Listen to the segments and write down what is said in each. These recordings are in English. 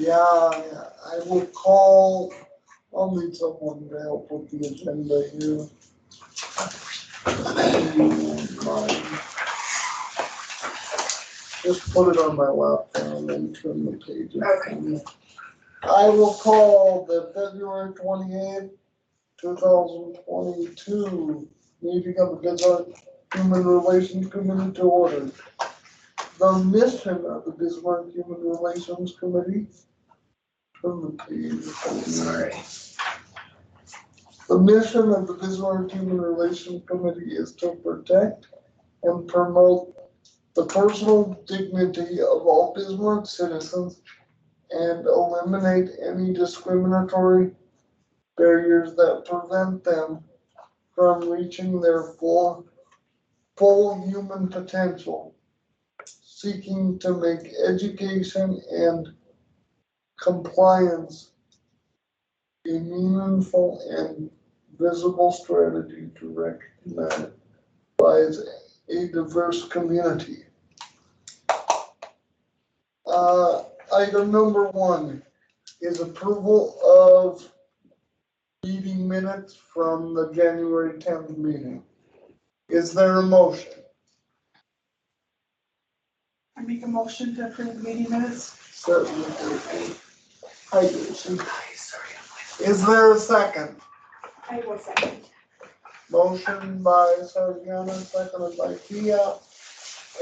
Yeah, I will call, I'll need someone to help with the agenda here. Just put it on my laptop and then turn the pages. Okay. I will call the February 28th, 2022 meeting of the Bismarck Human Relations Committee to order. The mission of the Bismarck Human Relations Committee. Turn the page. Sorry. The mission of the Bismarck Human Relations Committee is to protect and promote the personal dignity of all Bismarck citizens and eliminate any discriminatory barriers that prevent them from reaching their full human potential, seeking to make education and compliance a meaningful and visible strategy to recognize a diverse community. Item number 1 is approval of meeting minutes from the January 10th meeting. Is there a motion? I make a motion to approve the meeting minutes. Certainly. I do. Is there a second? I will second. Motion by Sargana, seconded by Kia.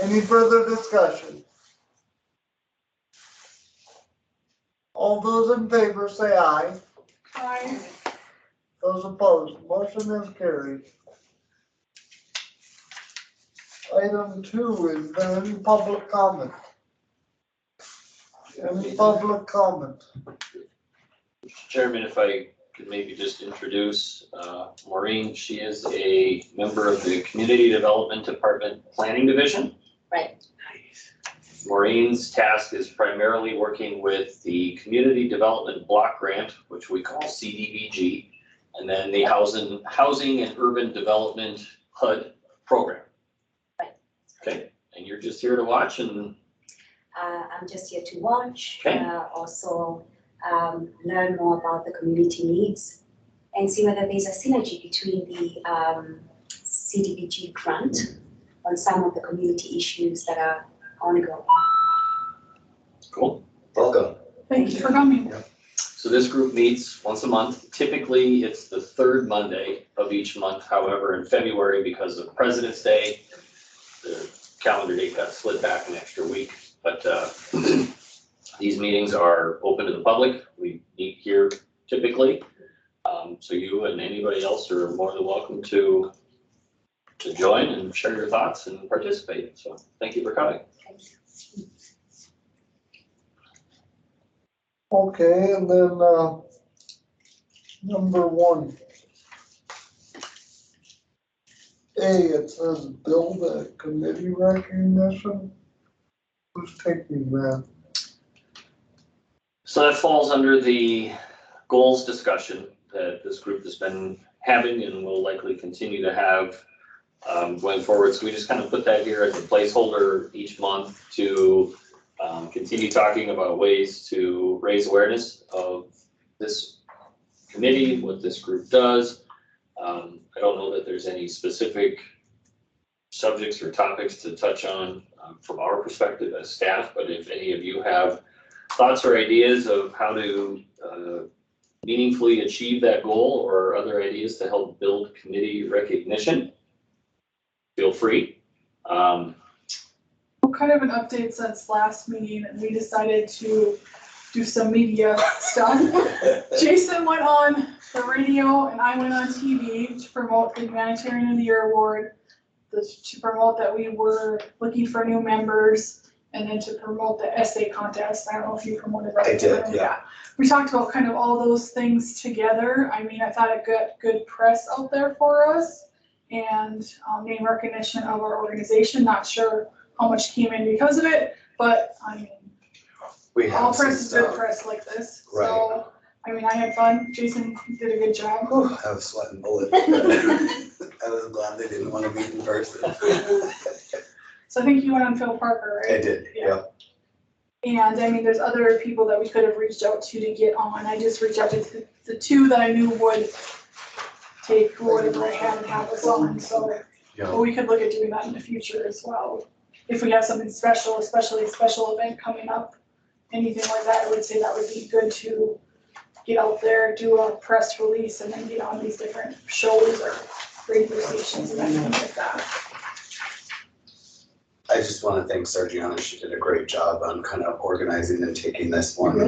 Any further discussion? All those in favor say aye. Aye. Those opposed, motion is carried. Item 2, is there any public comment? Any public comment? Mr. Chairman, if I could maybe just introduce Maureen. She is a member of the Community Development Department Planning Division. Right. Maureen's task is primarily working with the Community Development Block Grant, which we call CDBG, and then the Housing and Urban Development HUD program. Right. Okay, and you're just here to watch and I'm just here to watch, Okay. Also learn more about the community needs and see whether there's a synergy between the CDBG grant on some of the community issues that are ongoing. cool. Welcome. Thank you for coming. So this group meets once a month. Typically, it's the third Monday of each month. However, in February, because of President's Day, the calendar date got slid back an extra week. But these meetings are open to the public. We meet here typically. So you and anybody else are more than welcome to join and share your thoughts and participate. So thank you for coming. Okay, and then number 1. It says build a committee recognition. Who's taking that? So that falls under the goals discussion that this group has been having and will likely continue to have going forward. So we just kind of put that here as a placeholder each month to continue talking about ways to raise awareness of this committee, what this group does. I don't know that there's any specific subjects or topics to touch on from our perspective as staff, but if any of you have thoughts or ideas of how to meaningfully achieve that goal or other ideas to help build committee recognition, feel free. Kind of an update since last meeting, and we decided to do some media stuff. Jason went on the radio and I went on TV to promote the Humanitarian of the Year Award, to promote that we were looking for new members, and then to promote the essay contest. I don't know if you promoted that. I did, yeah. We talked about kind of all those things together. I mean, I thought it got good press out there for us and name recognition of our organization. Not sure how much came in because of it, but I mean, We all have press is good press like this. Right. So, I mean, I had fun. Jason did a good job. I was sweating bullets. I was glad they didn't want to meet in person. So I think you went on Phil Parker, right? I did, yeah. And I mean, there's other people that we could have reached out to get on. I just reached out to the two that I knew would take whatever I had and have us on, so. But we could look at doing that in the future as well. If we have something special, especially a special event coming up, anything like that, I would say that would be good to get out there, do a press release, and then get on these different shows or radio stations and everything like that. I just want to thank Sergiana. She did a great job on kind of organizing and taking this one.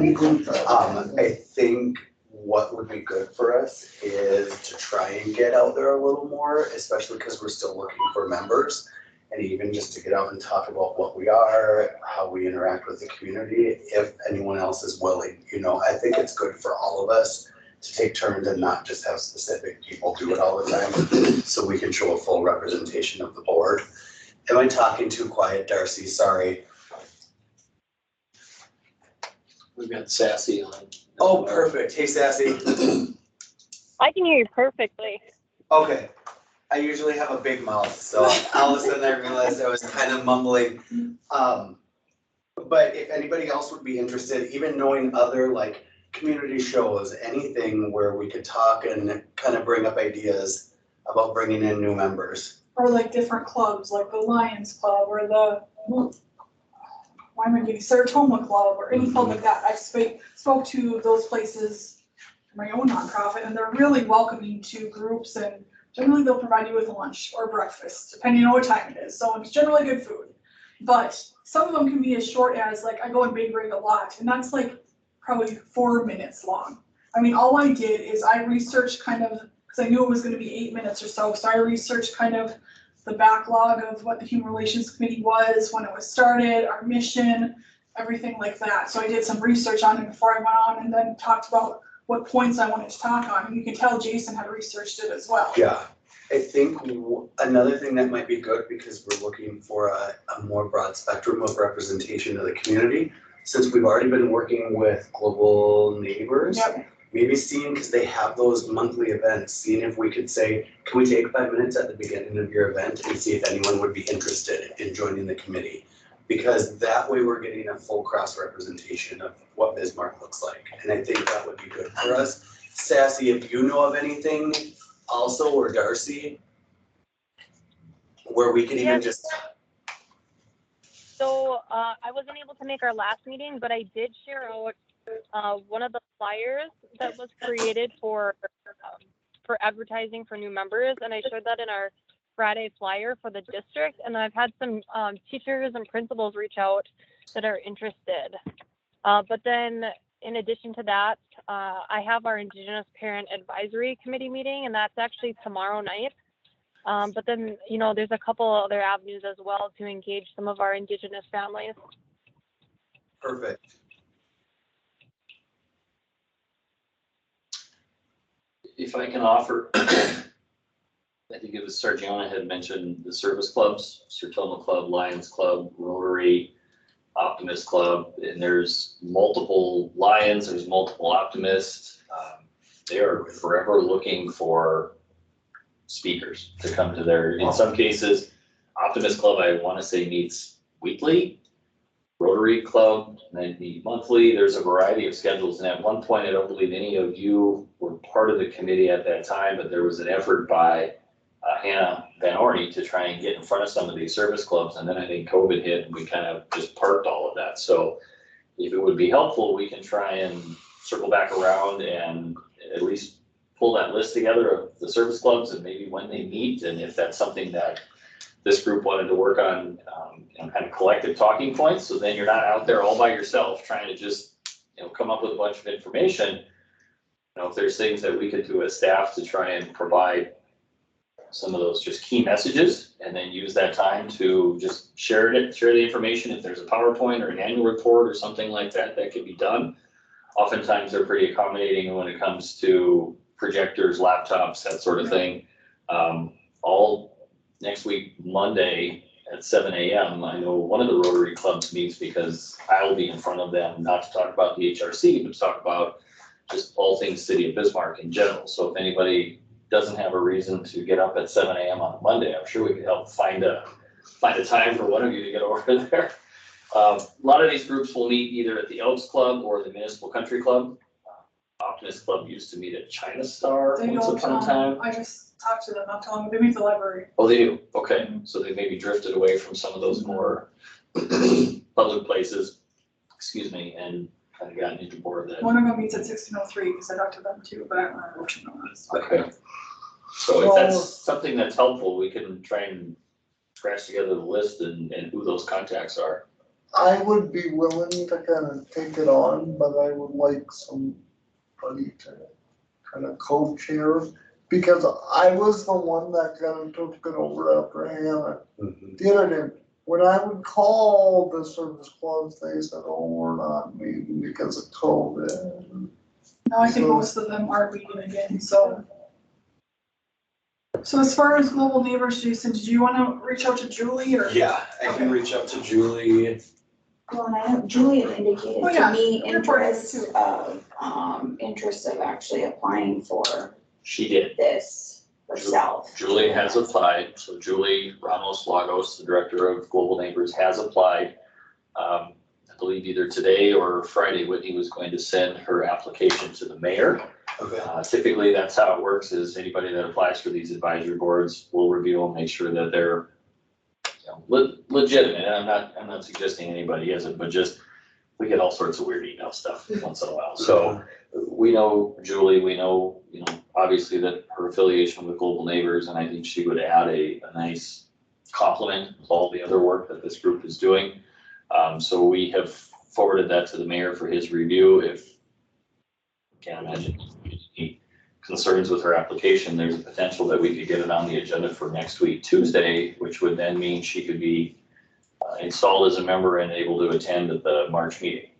I think what would be good for us is to try and get out there a little more, especially because we're still looking for members. And even just to get out and talk about what we are, how we interact with the community, if anyone else is willing. You know, I think it's good for all of us to take turns and not just have specific people do it all the time, so we can show a full representation of the board. Am I talking too quiet, Darcy? Sorry. We've got Sassy on. Oh, perfect. Hey, Sassy. I can hear you perfectly. Okay. I usually have a big mouth, so all of a sudden I realized I was kind of mumbling. But if anybody else would be interested, even knowing other like community shows, anything where we could talk and kind of bring up ideas about bringing in new members. Or like different clubs, like the Lions Club or the, why am I getting Sartoma Club or any club like that. I spoke to those places, my own nonprofit, and they're really welcoming to groups, and generally they'll provide you with lunch or breakfast, depending on what time it is. So it's generally good food. But some of them can be as short as, like, I go in Big Rig a lot, and that's like probably 4 minutes long. I mean, all I did is I researched kind of, because I knew it was going to be 8 minutes or so, so I researched kind of the backlog of what the Human Relations Committee was, when it was started, our mission, everything like that. So I did some research on it before I went on, and then talked about what points I wanted to talk on. And you can tell Jason had researched it as well. Yeah, I think another thing that might be good, because we're looking for a more broad spectrum of representation of the community, since we've already been working with Global Neighbors. Yep. Maybe seeing, because they have those monthly events, seeing if we could say, can we take 5 minutes at the beginning of your event and see if anyone would be interested in joining the committee? Because that way we're getting a full cross representation of what Bismarck looks like. And I think that would be good for us. Sassy, if you know of anything also, or Darcy, where we can even just. So I wasn't able to make our last meeting, but I did share out one of the flyers that was created for advertising for new members, and I showed that in our Friday flyer for the district. And I've had some teachers and principals reach out that are interested. But then in addition to that, I have our Indigenous Parent Advisory Committee meeting, and that's actually tomorrow night. But then, you know, there's a couple other avenues as well to engage some of our Indigenous families. Perfect. If I can offer, I think it was Sergiana had mentioned the service clubs, Sertoma Club, Lions Club, Rotary, Optimist Club, and there's multiple Lions, there's multiple Optimists. They are forever looking for speakers to come to their, in some cases, Optimist Club, I want to say, meets weekly. Rotary Club, they meet monthly. There's a variety of schedules, and at one point, I don't believe any of you were part of the committee at that time, but there was an effort by Hannah Van Orney to try and get in front of some of these service clubs, and then I think COVID hit and we kind of just parked all of that. So if it would be helpful, we can try and circle back around and at least pull that list together of the service clubs and maybe when they meet, and if that's something that this group wanted to work on, kind of collective talking points, so then you're not out there all by yourself trying to just, come up with a bunch of information. If there's things that we could do as staff to try and provide some of those just key messages, and then use that time to just share the information. If there's a PowerPoint or an annual report or something like that, that could be done. Oftentimes they're pretty accommodating when it comes to projectors, laptops, that sort of thing. All next week, Monday at 7 a.m. I know one of the Rotary clubs meets because I'll be in front of them, not to talk about the HRC, but to talk about just all things City of Bismarck in general. So if anybody doesn't have a reason to get up at 7 a.m. on Monday, I'm sure we could help find a time for one of you to get over there. A lot of these groups will meet either at the Elks Club or the Municipal Country Club. Optimist Club used to meet at China Star They once don't, upon a time. I just talked to them, not telling them, they meet the library. Oh, they do, okay, so they maybe drifted away from some of those more public places, excuse me, and kind of gotten into more of that. One of them meets at 1603, because I talked to them too, but I don't remember which one it was. Okay. So if that's something that's helpful, we can try and scratch together the list and who those contacts are. I would be willing to kind of take it on, but I would like somebody to kind of co-chair, because I was the one that kind of took it over after Hannah did it. And when I would call the service clubs, they said, oh, we're not meeting because of COVID. No, I think So- most of them are meeting again, so. So as far as Global Neighbors, Jason, did you wanna reach out to Julie or? Yeah, I can reach out to Julie. Well, and I know Julie had indicated Oh, yeah, to me I reported it interest too. of actually applying for She did. this herself. Julie has applied, so Julie Ramos Lagos, the Director of Global Neighbors, has applied. I believe either today or Friday, Whitney was going to send her application to the mayor. Okay. Typically, that's how it works, is anybody that applies for these advisory boards will review them, make sure that they're legitimate. And I'm not suggesting anybody isn't, but just, we get all sorts of weird email stuff once in a while. So we know Julie, we know, obviously that her affiliation with Global Neighbors, and I think she would add a nice complement to all the other work that this group is doing. So we have forwarded that to the mayor for his review. If, can't imagine any concerns with her application, there's a potential that we could get it on the agenda for next week, Tuesday, which would then mean she could be installed as a member and able to attend at the March meeting.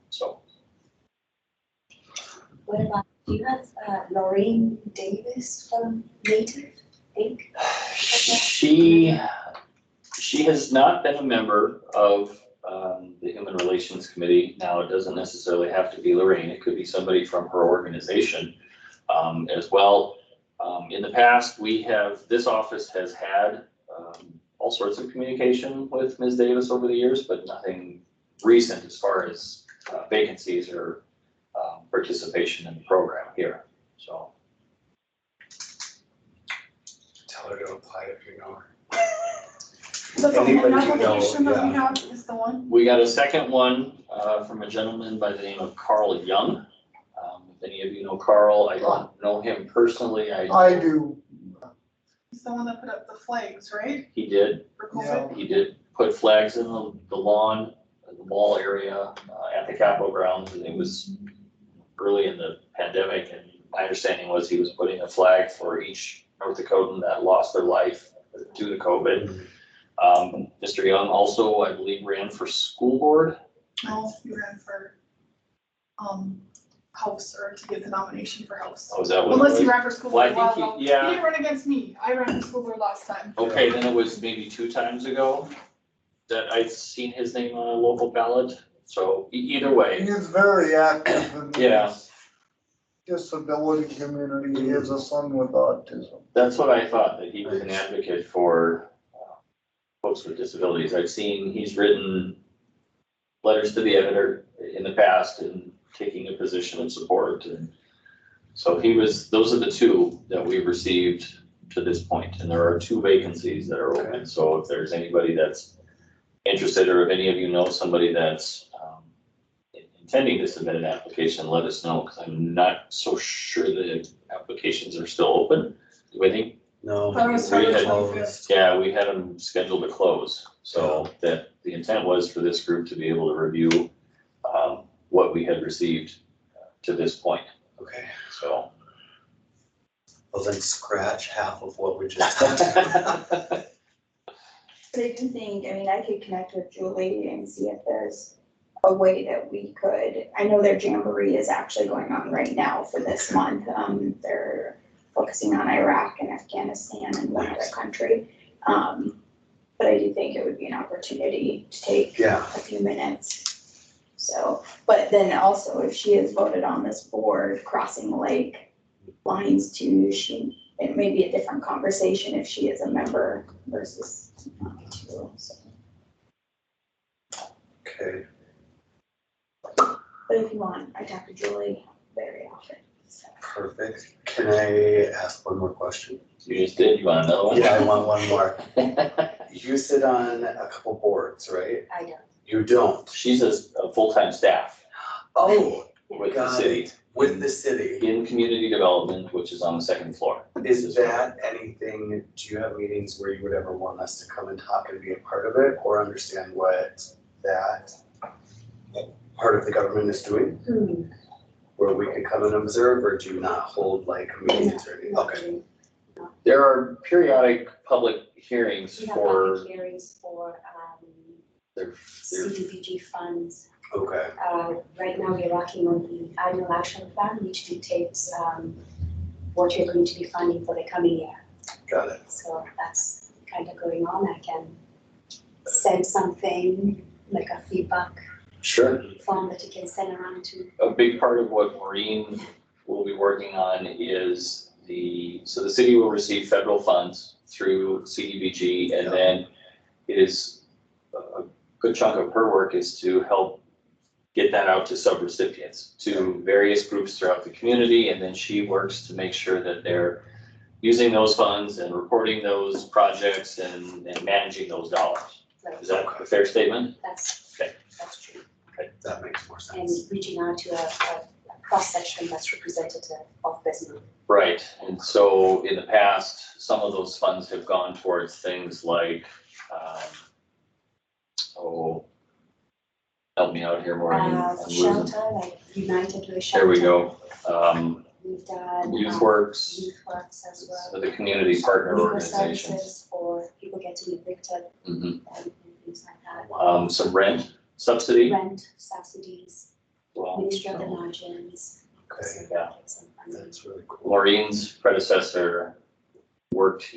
So. What about, do you have Lorraine Davis from Native Inc.? She has not been a member of the Human Relations Committee. Now, it doesn't necessarily have to be Lorraine. It could be somebody from her organization as well. In the past, this office has had all sorts of communication with Ms. Davis over the years, but nothing recent as far as vacancies or participation in the program here, so. Tell her to apply if you know her. That's the only Anybody you know, application that we yeah. have, is the one. We got a second one from a gentleman by the name of Carl Young. If any of you know Carl, I don't know him personally. I do. He's the one that put up the flags, right, He did. for COVID? He did put flags in the lawn, the mall area, at the Capitol grounds, and it was early in the pandemic, and my understanding was he was putting a flag for each North Dakotan that lost their life due to COVID. Mr. Young also, I believe, ran for school board. No, he ran for, House, or to get the nomination for House. Oh, is that what it Unless he was? ran for school Well, board a I while think ago. he- yeah. He didn't run against me, I ran for school board last time. Okay, then it was maybe 2 times ago that I'd seen his name on a local ballot. So either way, He is very active in Yeah. the disability community. He has a son with autism. that's what I thought, that he was an advocate for folks with disabilities. I've seen he's written letters to the editor in the past and taking a position of support. And so those are the 2 that we've received to this point, and there are 2 vacancies that are open. So if there's anybody that's interested, or if any of you know somebody that's intending to submit an application, let us know, because I'm not so sure the applications are still open. Do I think? No. That was We started had- 25th. Yeah, we had them scheduled to close, so that the intent was for this group to be able to review what we had received to this point, Okay, so. well then scratch half of what we just talked about. But I do think, I could connect with Julie and see if there's a way that we could, I know their jamboree is actually going on right now for this month. They're focusing on Iraq and Afghanistan and one other country. But I do think it would be an opportunity to take Yeah, a few minutes. So, but then also if she is voted on this board, crossing the lake lines too, it may be a different conversation if she is a member versus not too, so. Okay, But if you want, I talk to Julie very often, so. perfect. Can I ask one more question? You just did, you want another one? Yeah, I want one more. You sit on a couple boards, right? I don't. You don't? She's a full-time staff Oh, with the got city. it. With the city. In community development, which is on the second floor. Is that anything, do you have meetings where you would ever want us to come and talk and be a part of it, or understand what that part of the government is doing? Where we could come and observe, or do you not hold like meetings or anything? Okay, There are periodic public hearings We have for public hearings for, their CDBG funds. okay, Right now, we're working on the annual action plan, which dictates, what we're going to be funding for the coming year. got it. So that's kind of going on. I can send something, like a feedback Sure. form that you can send around to. A big part of what Maureen will be working on is so the city will receive federal funds through CDBG, and then it is, a good chunk of her work is to help get that out to subrecipients, to various groups throughout the community, and then she works to make sure that they're using those funds and reporting those projects and managing those dollars. Right. Is that a fair statement? That's, Okay. that's true. That makes more And sense. reaching out to a cross-section that's representative of Bismarck. Right, and so in the past, some of those funds have gone towards things like, help me out here, Maureen. I'm losing- Shelter, like United Way Shelter. There we go. We've done. Youth Works, Youth Works as well. so the community partner Legal organizations. services for people getting evicted Mhm. and things like that. Some rent subsidy. Rent subsidies, Well, Ministry of the Margins. Okay, yeah. Some funding. that's really cool. Maureen's predecessor worked,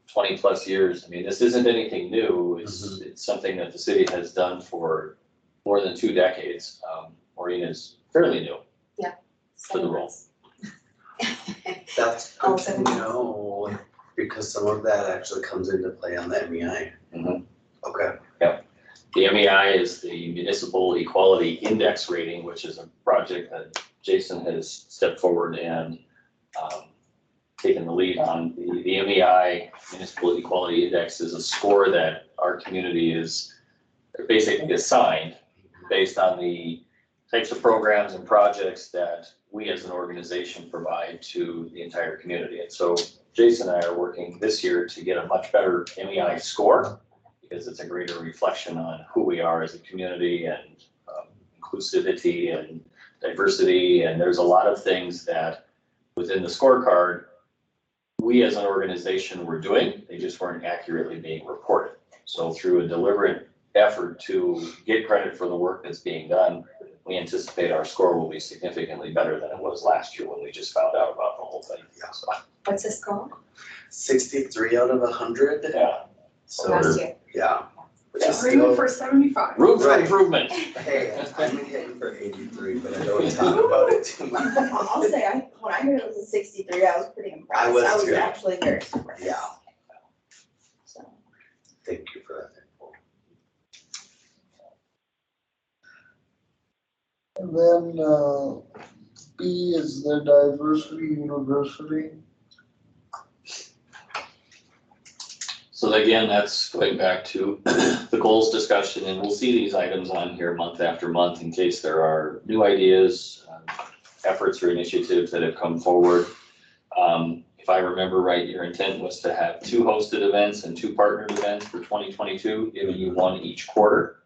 20 plus years. I mean, this isn't anything new. It's something that the city has done for more than 2 decades. Maureen is fairly new. For the role. That's good Also- to know, because some of that actually comes into play on the MEI. Mhm. Okay, The MEI is the Municipal Equality Index Rating, which is a project that Jason has stepped forward and taken the lead on. The MEI, Municipal Equality Index, is a score that our community is basically assigned based on the types of programs and projects that we as an organization provide to the entire community. And so Jason and I are working this year to get a much better MEI score, because it's a greater reflection on who we are as a community and inclusivity and diversity. And there's a lot of things that within the scorecard, we as an organization were doing, they just weren't accurately being reported. So through a deliberate effort to get credit for the work that's being done, we anticipate our score will be significantly better than it was last year when we just found out about the whole thing. Yeah. So, What's this called? 63 out of 100. yeah, So, Last year. yeah. Which is Room still, for 75. room for Right. improvement. hey, I'm hitting for 83, but I don't talk about it too much. I'll say, when I heard it was a 63, I was pretty impressed. I was I was too. actually very surprised. Yeah, So. thank you for that info. And then, B is the diversity university. So again, that's going back to the goals discussion, and we'll see these items on here month after month in case there are new ideas, efforts or initiatives that have come forward. If I remember right, your intent was to have 2 hosted events and 2 partnered events for 2022, giving you 1 each quarter.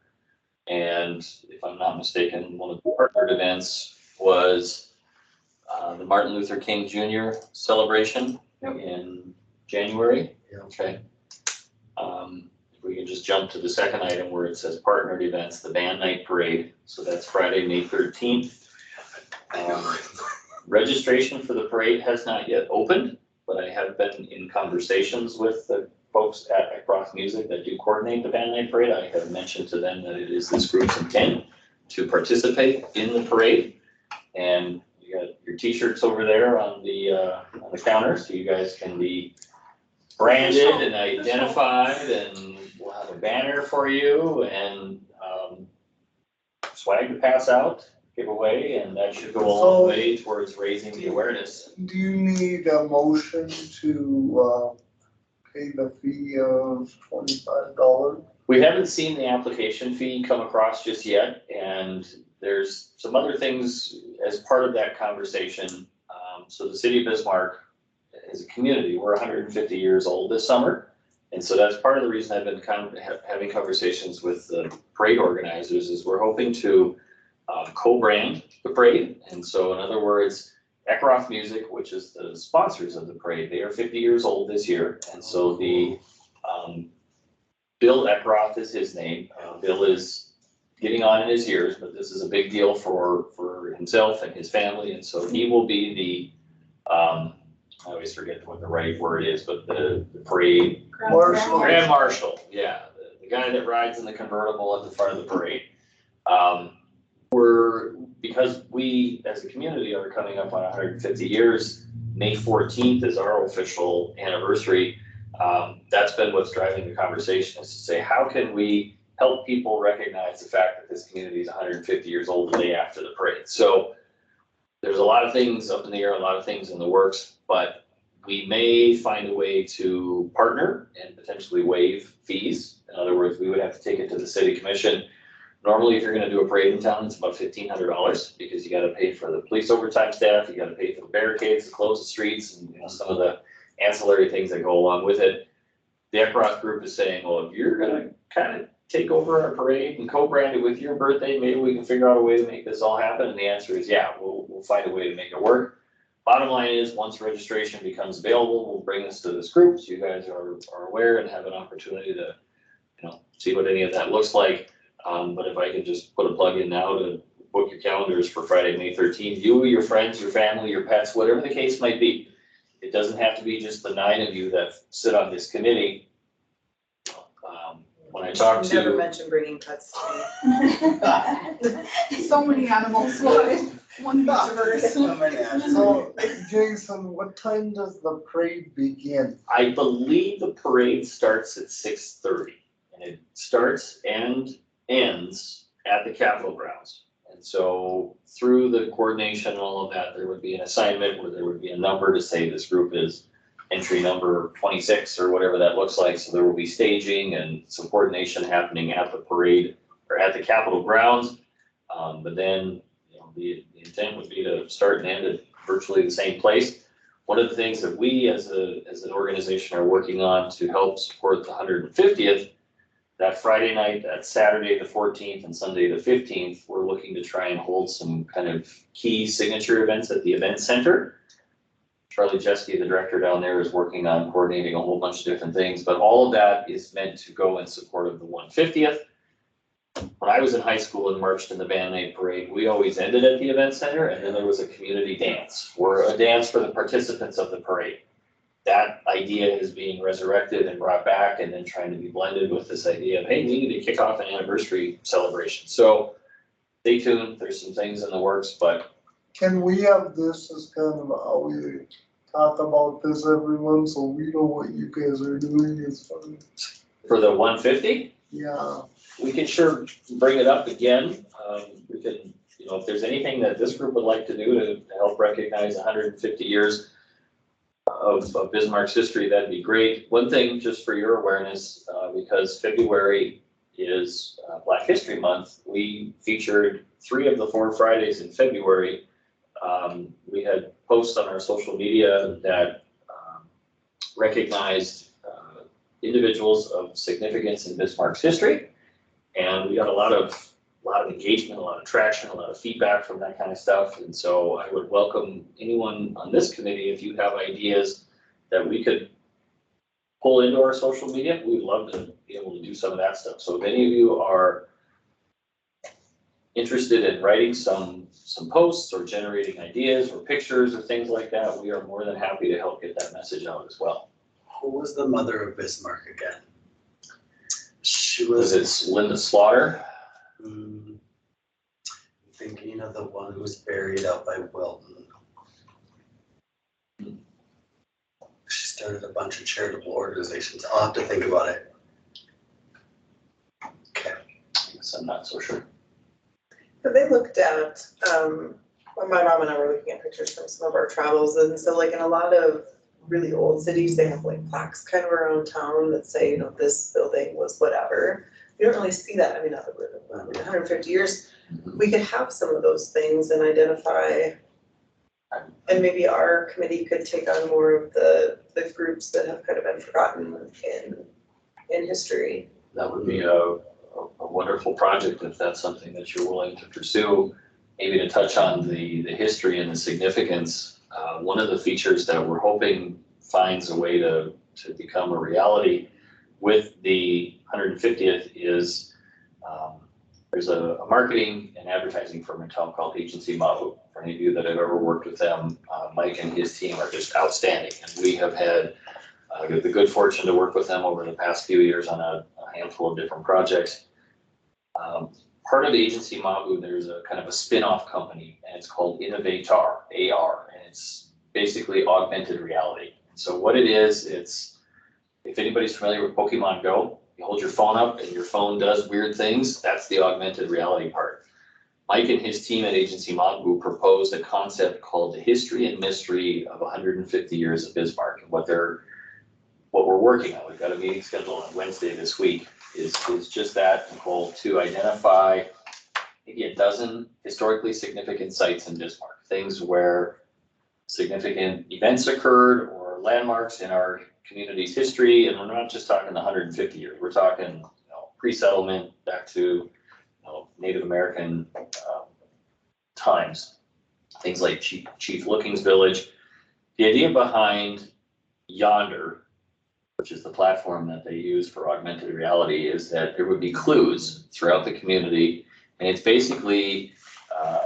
And if I'm not mistaken, one of the partnered events was the Martin Luther King Jr. celebration in January. Yeah. Okay. If we can just jump to the second item where it says partnered events, the band night parade. So that's Friday, May 13th. Registration for the parade has not yet opened, but I have been in conversations with the folks at Rock Music that do coordinate the band night parade. I have mentioned to them that it is this group's intent to participate in the parade. And you got your t-shirts over there on the counter, so you guys can be branded and identified, and we'll have a banner for you, and swag to pass out, give away, and that should go a long way towards raising the awareness. Do you need a motion to, pay the fee of $25? We haven't seen the application fee come across just yet, and there's some other things as part of that conversation. So the city of Bismarck, as a community, we're 150 years old this summer. And so that's part of the reason I've been having conversations with the parade organizers is we're hoping to co-brand the parade. And so in other words, Eckroth Music, which is the sponsors of the parade, they are 50 years old this year. And so the Bill Eckroth is his name. Bill is getting on in his years, but this is a big deal for himself and his family. And so he will be the, I always forget what the right word is, but the parade Marshal. Grand Marshal, yeah, the guy that rides in the convertible at the front of the parade. Because we as a community are coming up on 150 years, May 14th is our official anniversary. That's been what's driving the conversation, is to say, how can we help people recognize the fact that this community is 150 years old the day after the parade? So there's a lot of things up in the air, a lot of things in the works, but we may find a way to partner and potentially waive fees. In other words, we would have to take it to the city commission. Normally, if you're gonna do a parade in town, it's about $1,500 because you gotta pay for the police overtime staff, you gotta pay for the barricades to close the streets, and some of the ancillary things that go along with it. The Eckroth group is saying, well, if you're gonna kind of take over our parade and co-brand it with your birthday, maybe we can figure out a way to make this all happen. And the answer is, yeah, we'll find a way to make it work. Bottom line is, once registration becomes available, we'll bring this to this group so you guys are aware and have an opportunity to, see what any of that looks like. But if I could just put a plug in now to book your calendars for Friday, May 13th, you, your friends, your family, your pets, whatever the case might be. It doesn't have to be just the 9 of you that sit on this committee. When I talk to. Never mention bringing pets to me. So many animals, one diverse. So many animals. So, Jason, what time does the parade begin? I believe the parade starts at 6:30, and it starts and ends at the Capitol grounds. And so through the coordination and all of that, there would be an assignment where there would be a number to say this group is entry number 26 or whatever that looks like. So there will be staging and some coordination happening at the parade or at the Capitol grounds. But then, the intent would be to start and end at virtually the same place. One of the things that we as an organization are working on to help support the 150th, that Friday night, that Saturday the 14th and Sunday the 15th, we're looking to try and hold some kind of key signature events at the event center. Charlie Jeske, the director down there, is working on coordinating a whole bunch of different things, but all of that is meant to go in support of the 150th. When I was in high school and marched in the Band Aid Parade, we always ended at the event center, and then there was a community dance, or a dance for the participants of the parade. That idea is being resurrected and brought back, and then trying to be blended with this idea of, hey, we need to kick off an anniversary celebration. So stay tuned, there's some things in the works, but. Can we have this as kind of how we talk about this everyone, so we know what you guys are doing as fun? For the 150? Yeah. We can sure bring it up again. We can, if there's anything that this group would like to do to help recognize 150 years of Bismarck's history, that'd be great. One thing, just for your awareness, because February is Black History Month, we featured 3 of the 4 Fridays in February. We had posts on our social media that recognized individuals of significance in Bismarck's history. And we got a lot of engagement, a lot of traction, a lot of feedback from that kind of stuff. And so I would welcome anyone on this committee, if you have ideas that we could pull into our social media, we'd love to be able to do some of that stuff. So if any of you are interested in writing some posts or generating ideas or pictures or things like that, we are more than happy to help get that message out as well. Who was the mother of Bismarck again? She Was was. it Linda Slaughter? I'm thinking of the one who was buried out by Wilton. She started a bunch of charitable organizations. I'll have to think about it. Okay. I guess I'm not so sure. But they looked at, when my mom and I were looking at pictures from some of our travels, and so like in a lot of really old cities, they have like plaques kind of around town that say, you know, this building was whatever. You don't really see that, I mean, not that we're, 150 years, we could have some of those things and identify. And maybe our committee could take on more of the groups that have kind of been forgotten in history. That would be a wonderful project if that's something that you're willing to pursue. Maybe to touch on the history and the significance, one of the features that we're hoping finds a way to become a reality with the 150th is there's a marketing and advertising firm in town called Agency Mabu. For any of you that have ever worked with them, Mike and his team are just outstanding. And we have had the good fortune to work with them over the past few years on a handful of different projects. Part of Agency Mabu, there's a kind of a spin-off company, and it's called Innovatar, AR, and it's basically augmented reality. So what it is, it's, if anybody's familiar with Pokemon Go, you hold your phone up and your phone does weird things, that's the augmented reality part. Mike and his team at Agency Mabu proposed a concept called the History and Mystery of 150 Years of Bismarck. And what we're working on, we've got a meeting scheduled on Wednesday this week, is just that, Nicole, to identify maybe a dozen historically significant sites in Bismarck, things where significant events occurred or landmarks in our community's history. And we're not just talking the 150 years, we're talking, pre-settlement back to Native American times, things like Chief Looking's Village. The idea behind Yonder, which is the platform that they use for augmented reality, is that there would be clues throughout the community. And it's basically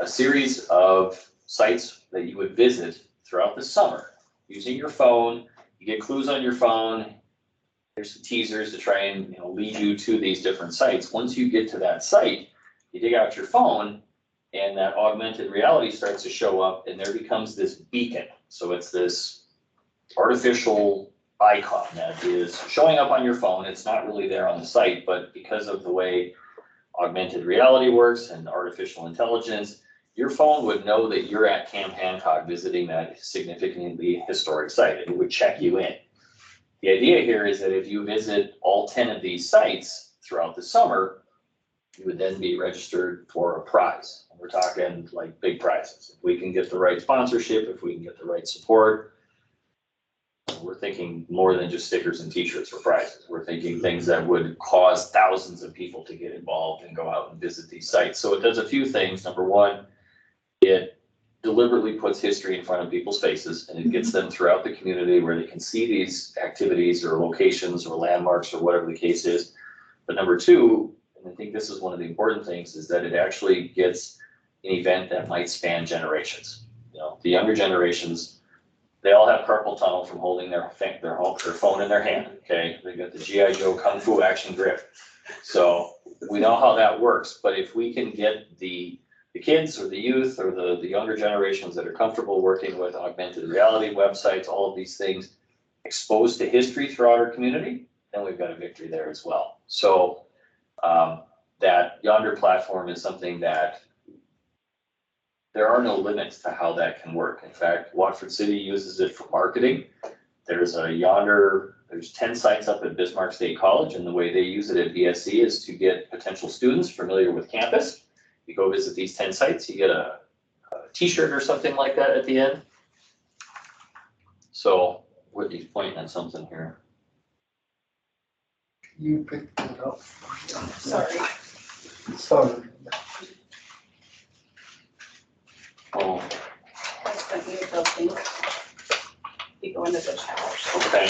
a series of sites that you would visit throughout the summer using your phone. You get clues on your phone. There's some teasers to try and lead you to these different sites. Once you get to that site, you dig out your phone and that augmented reality starts to show up, and there becomes this beacon. So it's this artificial icon that is showing up on your phone. It's not really there on the site, but because of the way augmented reality works and artificial intelligence, your phone would know that you're at Camp Hancock visiting that significantly historic site. It would check you in. The idea here is that if you visit all 10 of these sites throughout the summer, you would then be registered for a prize. And we're talking like big prizes. If we can get the right sponsorship, if we can get the right support, we're thinking more than just stickers and t-shirts for prizes. We're thinking things that would cause thousands of people to get involved and go out and visit these sites. So it does a few things. Number one, it deliberately puts history in front of people's faces, and it gets them throughout the community where they can see these activities or locations or landmarks or whatever the case is. But number two, and I think this is one of the important things, is that it actually gets an event that might span generations. The younger generations, they all have carpal tunnel from holding their phone in their hand, okay? They got the G.I. Joe Kung Fu action grip. So we know how that works, but if we can get the kids or the youth or the younger generations that are comfortable working with augmented reality websites, all of these things, exposed to history throughout our community, then we've got a victory there as well. So that Yonder platform is something that there are no limits to how that can work. In fact, Watford City uses it for marketing. There's 10 sites up at Bismarck State College, and the way they use it at BSC is to get potential students familiar with campus. You go visit these 10 sites, you get a t-shirt or something like that at the end. So Whitney's pointing at something here. You picked it up. Sorry. Sorry. Oh, I sent you those things. You go into the shower. okay.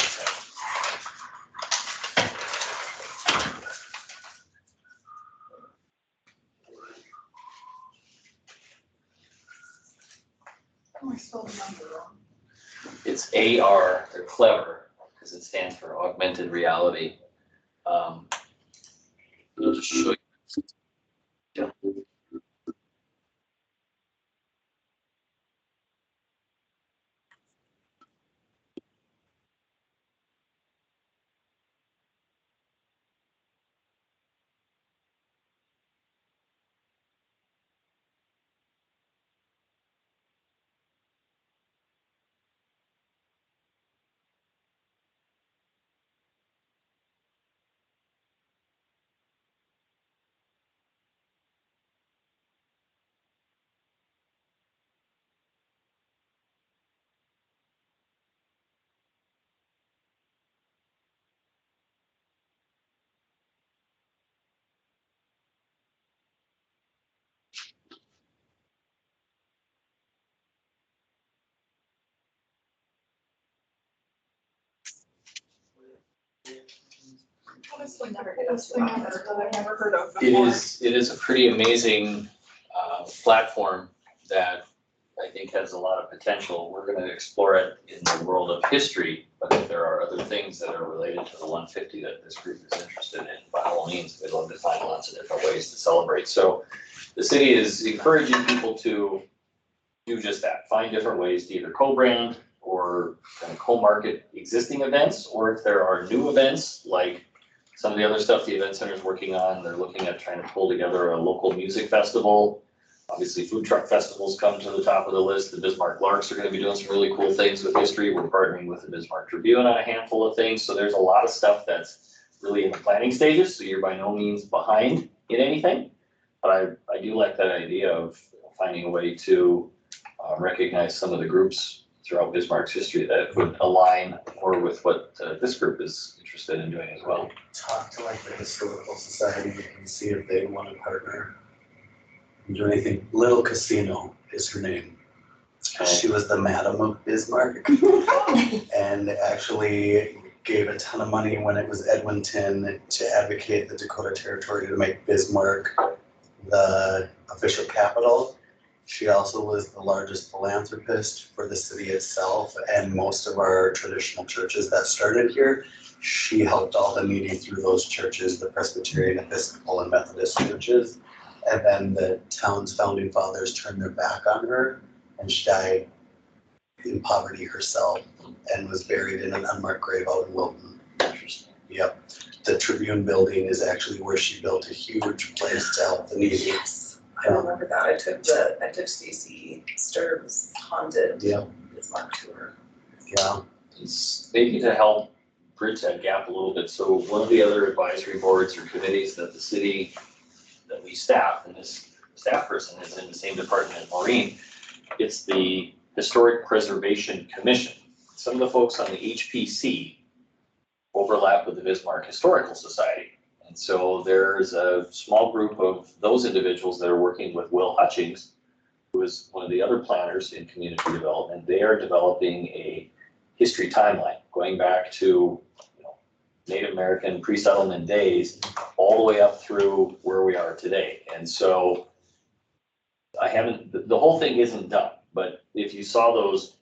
Oh, I spelled the number wrong. It's AR, they're clever, because it stands for augmented reality. I'll just show you. Honestly, never coolest thing ever that I've never heard of It before. is a pretty amazing, platform that I think has a lot of potential. We're gonna explore it in the world of history, but if there are other things that are related to the 150 that this group is interested in, by all means, we'd love to find lots of different ways to celebrate. So the city is encouraging people to do just that, find different ways to either co-brand or kind of co-market existing events, or if there are new events, like some of the other stuff the event center is working on, they're looking at trying to pull together a local music festival. Obviously, food truck festivals come to the top of the list. The Bismarck Larks are gonna be doing some really cool things with history. We're partnering with the Bismarck Tribune on a handful of things, so there's a lot of stuff that's really in the planning stages, so you're by no means behind in anything. But I do like that idea of finding a way to recognize some of the groups throughout Bismarck's history that would align more with what this group is interested in doing as well. Talk to like the historical society and see if they want to partner. And do anything. Little Casino is her name. She was the Madam of Bismarck and actually gave a ton of money when it was Edmonton to advocate the Dakota Territory to make Bismarck the official capital. She also was the largest philanthropist for the city itself and most of our traditional churches that started here. She helped all the needy through those churches, the Presbyterian, Episcopal, and Methodist churches. And then the town's founding fathers turned their back on her and she died in poverty herself and was buried in an unmarked grave out in Wilton. Interesting. Yep. The Tribune building is actually where she built a huge place to help the needy. Yes, I remember that. I took Stacy Sturb's haunted Yep. Bismarck tour. Yeah. It's maybe to help bridge that gap a little bit. So one of the other advisory boards or committees that the city, that we staff, and this staff person is in the same department as Maureen, it's the Historic Preservation Commission. Some of the folks on the HPC overlap with the Bismarck Historical Society. And so there's a small group of those individuals that are working with Will Hutchings, who is one of the other planners in community development. They are developing a history timeline going back to Native American pre-settlement days all the way up through where we are today. And so the whole thing isn't done, but if you saw those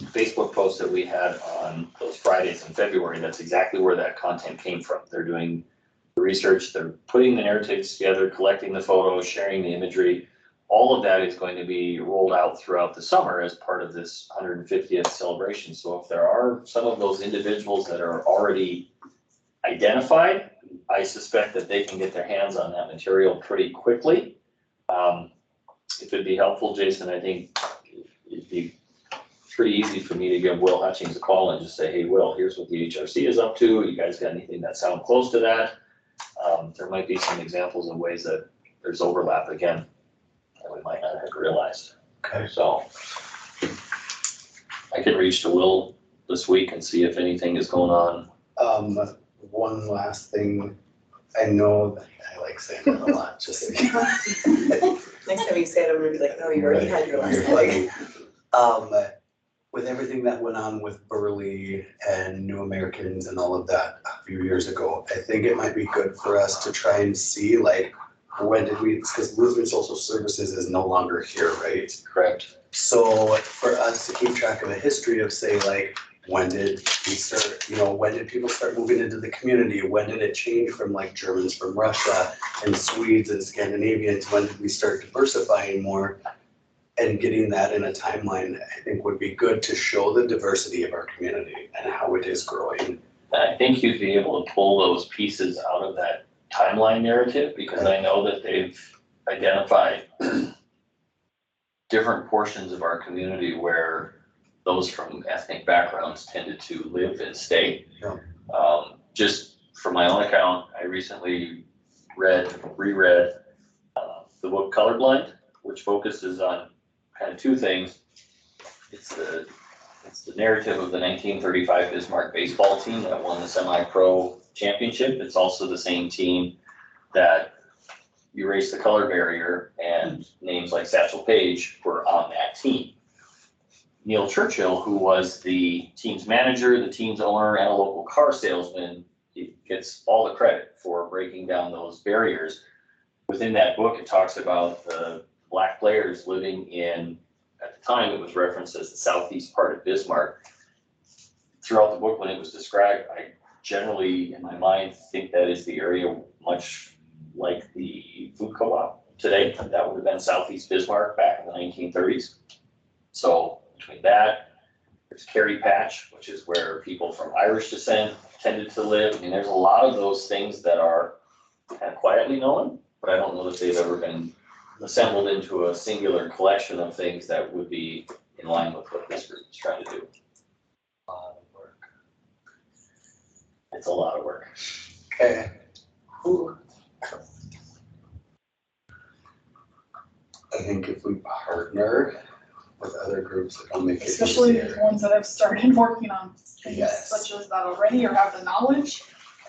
Facebook posts that we had on those Fridays in February, that's exactly where that content came from. They're doing the research, they're putting the narratives together, collecting the photos, sharing the imagery. All of that is going to be rolled out throughout the summer as part of this 150th celebration. So if there are some of those individuals that are already identified, I suspect that they can get their hands on that material pretty quickly. If it'd be helpful, Jason, I think it'd be pretty easy for me to give Will Hutchings a call and just say, hey, Will, here's what the HRC is up to. You guys got anything that sound close to that? There might be some examples of ways that there's overlap again that we might not have realized. Okay. So I can reach to Will this week and see if anything is going on. One last thing, I know that I like saying it a lot, just. Next time you say it, I'm gonna be like, no, you already had your last Right. plug. With everything that went on with Burley and New Americans and all of that a few years ago, I think it might be good for us to try and see like, when did we, because Lutheran Social Services is no longer here, right? Correct. So for us to keep track of a history of say like, when did we start, when did people start moving into the community? When did it change from like Germans from Russia and Swedes and Scandinavians? When did we start diversifying more? And getting that in a timeline, I think would be good to show the diversity of our community and how it is growing. I think you'd be able to pull those pieces out of that timeline narrative, because I know that they've identified different portions of our community where those from ethnic backgrounds tended to live and stay. Yeah. Just from my own account, I recently reread the book Colorblind, which focuses on kind of two things. It's the narrative of the 1935 Bismarck baseball team that won the semi-pro championship. It's also the same team that erased the color barrier, and names like Satchel Paige were on that team. Neil Churchill, who was the team's manager, the team's owner, and a local car salesman, gets all the credit for breaking down those barriers. Within that book, it talks about the Black players living in, at the time, it was referenced as the southeast part of Bismarck. Throughout the book, when it was described, I generally, in my mind, think that is the area much like the food co-op today. That would have been southeast Bismarck back in the 1930s. So between that, there's Kerry Patch, which is where people from Irish descent tended to live. I mean, there's a lot of those things that are kind of quietly known, but I don't know that they've ever been assembled into a singular collection of things that would be in line with what this group is trying to do. A lot of work. It's a lot of work. Okay. I think if we partner with other groups, it'll make it Especially the easier. ones that have started working on things Yes. such as that already or have the knowledge.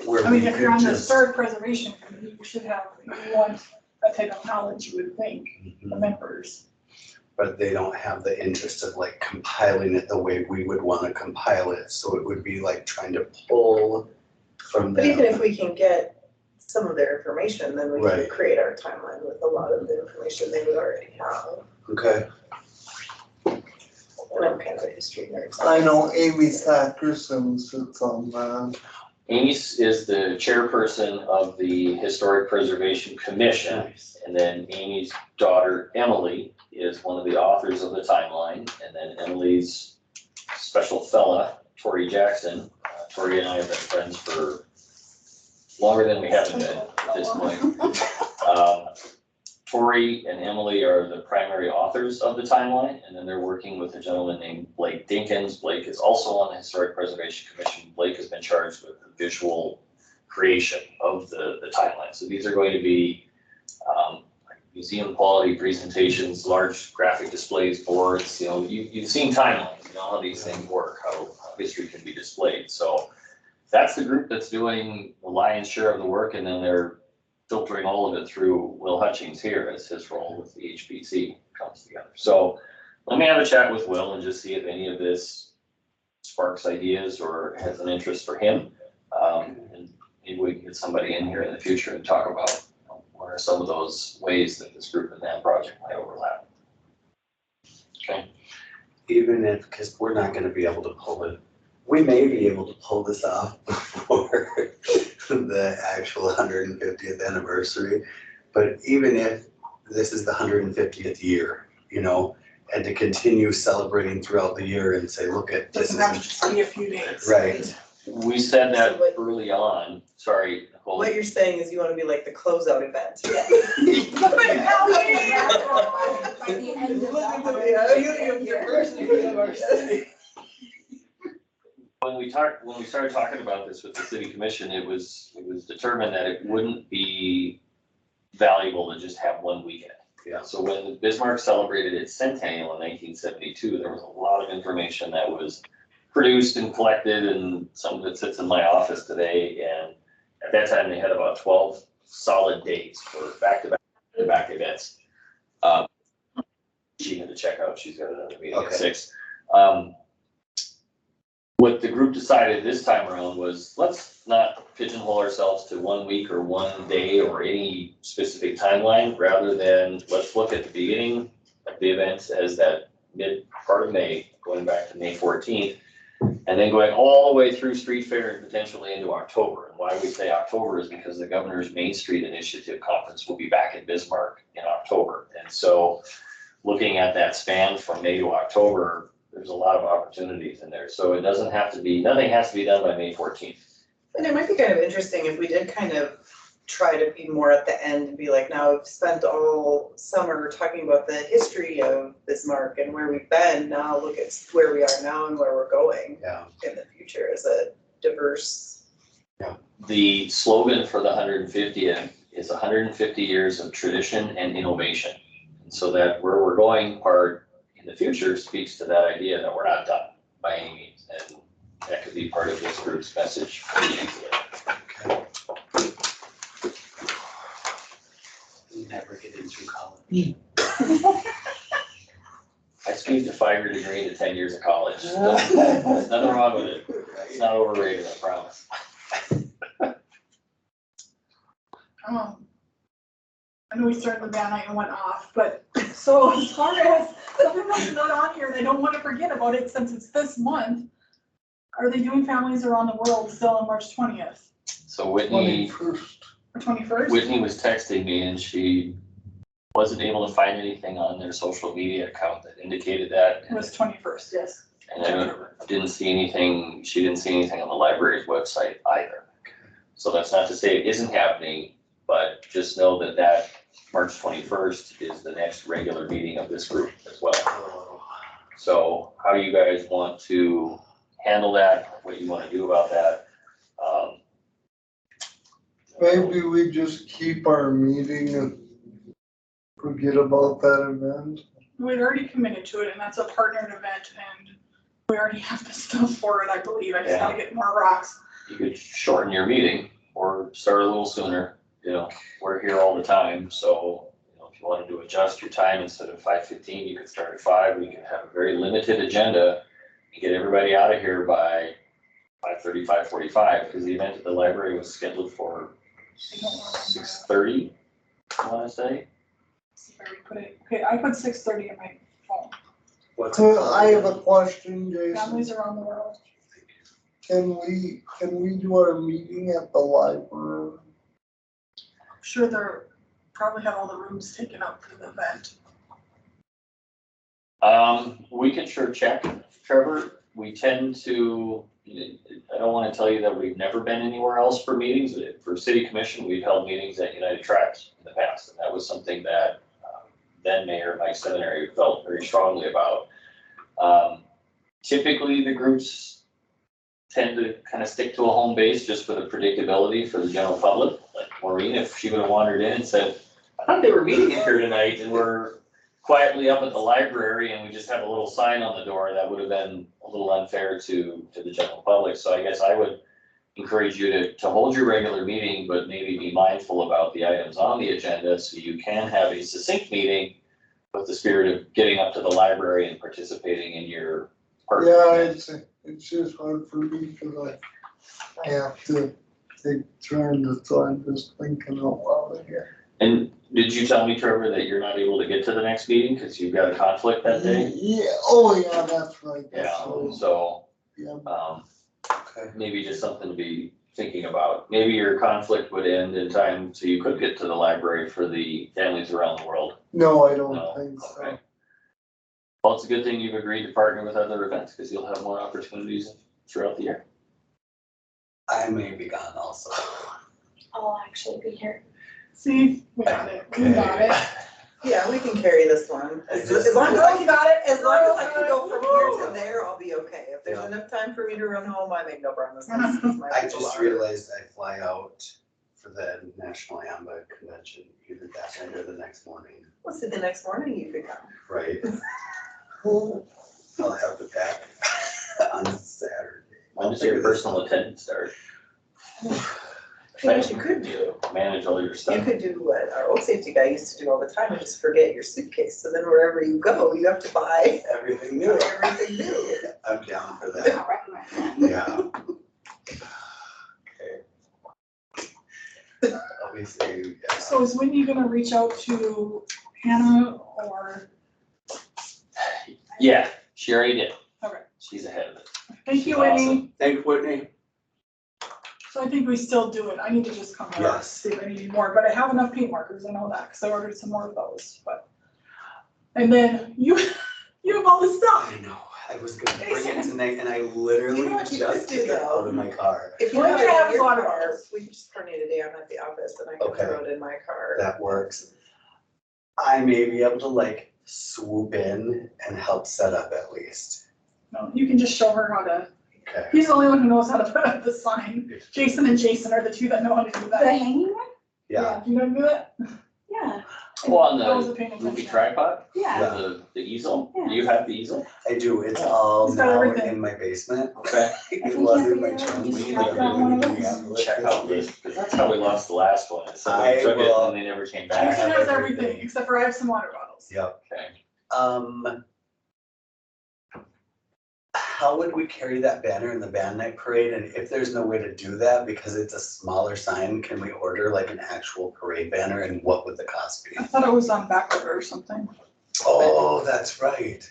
Where I mean, we if you're could on the just- historic preservation committee, you should have, you want that type of knowledge, you would think, the members. But they don't have the interest of like compiling it the way we would want to compile it, so it would be like trying to pull from But even them. if we can get some of their information, then we can Right. create our timeline with a lot of the information they would already have. Okay, And I'm kind of a history nerd. so- I know Amy Thackerson sits on that. Amy is the chairperson of the Historic Preservation Commission. nice. And then Amy's daughter, Emily, is one of the authors of the timeline. And then Emily's special fella, Tori Jackson. Tori and I have been friends for longer than we haven't been at this point. Tori and Emily are the primary authors of the timeline, and then they're working with a gentleman named Blake Dinkins. Blake is also on the Historic Preservation Commission. Blake has been charged with the visual creation of the timeline. So these are going to be museum quality presentations, large graphic displays, boards. You know, you've seen timelines, you know how these things work, how history can be displayed. So that's the group that's doing the lion's share of the work, and then they're filtering all of it through Will Hutchings here as his role with the HPC comes together. So let me have a chat with Will and just see if any of this sparks ideas or has an interest for him. And maybe we can get somebody in here in the future and talk about, you know, what are some of those ways that this group and that project might overlap. Okay. Even if, because we're not gonna be able to pull it, we may be able to pull this off before the actual 150th anniversary, but even if this is the 150th year, you know, and to continue celebrating throughout the year and say, look at this. Doesn't have to just be a few days. Right, We said that early on, sorry, Nicole. What you're saying is you wanna be like the closeout event. By the end of the Yeah, you the first of our city. When we started talking about this with the city commission, it was determined that it wouldn't be valuable to just have one weekend. Yeah. So when Bismarck celebrated its centennial in 1972, there was a lot of information that was produced and collected, and some of it sits in my office today. And at that time, they had about 12 solid days for back-to-back events. She had to check out, she's got another meeting at Okay. 6. What the group decided this time around was, let's not pigeonhole ourselves to 1 week or 1 day or any specific timeline, rather than let's look at the beginning of the events as that mid part of May, going back to May 14th, and then going all the way through Street Fair and potentially into October. And why we say October is because the Governor's Main Street Initiative Conference will be back in Bismarck in October. And so looking at that span from May to October, there's a lot of opportunities in there. So it doesn't have to be, nothing has to be done by May 14th. And it might be kind of interesting if we did kind of try to be more at the end and be like, now we've spent all summer talking about the history of Bismarck and where we've been, now look at where we are now and where we're going yeah. in the future as a diverse. The slogan for the 150th is 150 years of tradition and innovation. And so that where we're going part in the future speaks to that idea that we're not done by any means. And that could be part of this group's message. Never get in through college. I squeezed a 5-year degree into 10 years of college. There's nothing wrong with it. It's not overrated, I promise. I know we started the band night and went off, but so as far as something that's not on here, they don't want to forget about it since it's this month. Are they doing Families Around the World still on March 20th So Whitney, 21st. or 21st? Whitney was texting me and she wasn't able to find anything on their social media account that indicated that. It was 21st, yes. And I didn't see anything, she didn't see anything on the library's website either. So that's not to say it isn't happening, but just know that that March 21st is the next regular meeting of this group as well. So how you guys want to handle that, what you want to do about that. Maybe we just keep our meeting and forget about that event. We'd already committed to it and that's a partnered event and we already have the stuff for it, I believe. I just gotta get more rocks. You could shorten your meeting or start a little sooner, you know, we're here all the time, so, you know, if you wanted to adjust your time instead of 5:15, you could start at 5, we could have a very limited agenda and get everybody out of here by 5:30, 5:45, because the event at the library was scheduled for 6:30, I wanna say. See if I put it, okay, I put 6:30 in my phone. What's I have a question, Jason. Families Around the World. Can we do our meeting at the library? I'm sure they're probably have all the rooms taken up for the event. We can sure check, Trevor, we tend to, I don't wanna tell you that we've never been anywhere else for meetings, for city commission, we've held meetings at United Tracks in the past, and that was something that then Mayor Mike Seminary felt very strongly about. Typically, the groups tend to kind of stick to a home base just for the predictability for the general public. Like Maureen, if she would have wandered in and said, I thought they were meeting in here tonight and we're quietly up at the library and we just have a little sign on the door, that would have been a little unfair to the general public. So I guess I would encourage you to hold your regular meeting, but maybe be mindful about the items on the agenda so you can have a succinct meeting with the spirit of getting up to the library and participating in your part. Yeah, it's just hard for me because I have to take turns, so I'm just thinking out loud here. And did you tell me, Trevor, that you're not able to get to the next meeting because you've got a conflict that day? Yeah, oh yeah, that's right. Yeah, So, so, yeah, Okay. maybe just something to be thinking about. Maybe your conflict would end in time so you could get to the library for the Families Around the World. no, I don't No, think so. okay. Well, it's a good thing you've agreed to partner with other events because you'll have more opportunities throughout the year. I may be gone also. I'll actually be here. See, we got it, we got it. Yeah, we can carry this one. I As just- long as I can, Got it. as long as I can go from here to there, I'll be okay. If there's enough time for me to run home, I make no promises. I just realized I fly out for the National AMBA convention either that night or the next morning, Well, see, the next morning you could come. right? I'll have to pack on Saturday. When does your personal attendance start? What you could do, Manage all your you stuff. could do what our old safety guy used to do all the time, and just forget your suitcase. So then wherever you go, you have to buy Everything new. everything new. I'm down for I'll that, recommend that. yeah. Okay. Obviously, yeah. So is Whitney gonna reach out to Hannah or, Yeah, she already did. Okay. She's ahead of it. thank you, She's awesome. Whitney. Thank Whitney. So I think we still do it. I need to just come back, Yes. see if I need more, but I have enough paint markers, I know that, because I ordered some more of those, but. And then you have all this stuff. I know, I was gonna bring it tonight and I literally You know what you just could do, took it though? out of my car. If you Well, have you it have in your a lot of car, those. we can just coordinate a day I'm at the office and I can Okay. throw it in my car. That works. I may be able to like swoop in and help set up at least. No, you can just show her how to, Okay. he's the only one who knows how to put up the sign. Jason and Jason are the two that know how to do The that. hanging one? Yeah, You know how to do that? Yeah, Oh, on I wasn't the paying movie attention. tripod, yeah. the easel, Yeah. do you have the easel? I do. It's all He's got now everything. in my basement. Okay. It think was you in my have to trunk. just We but need to I'm one of really those. happy with Check it. out this, because that's how we lost the last one, is somebody I took it will- and they never came I back. Jason have has everything. everything, except for I have some water bottles. Yep. Okay. how would we carry that banner in the band night parade? And if there's no way to do that, because it's a smaller sign, can we order like an actual parade banner and what would the cost be? I thought it was on back order or something, Oh, that's right.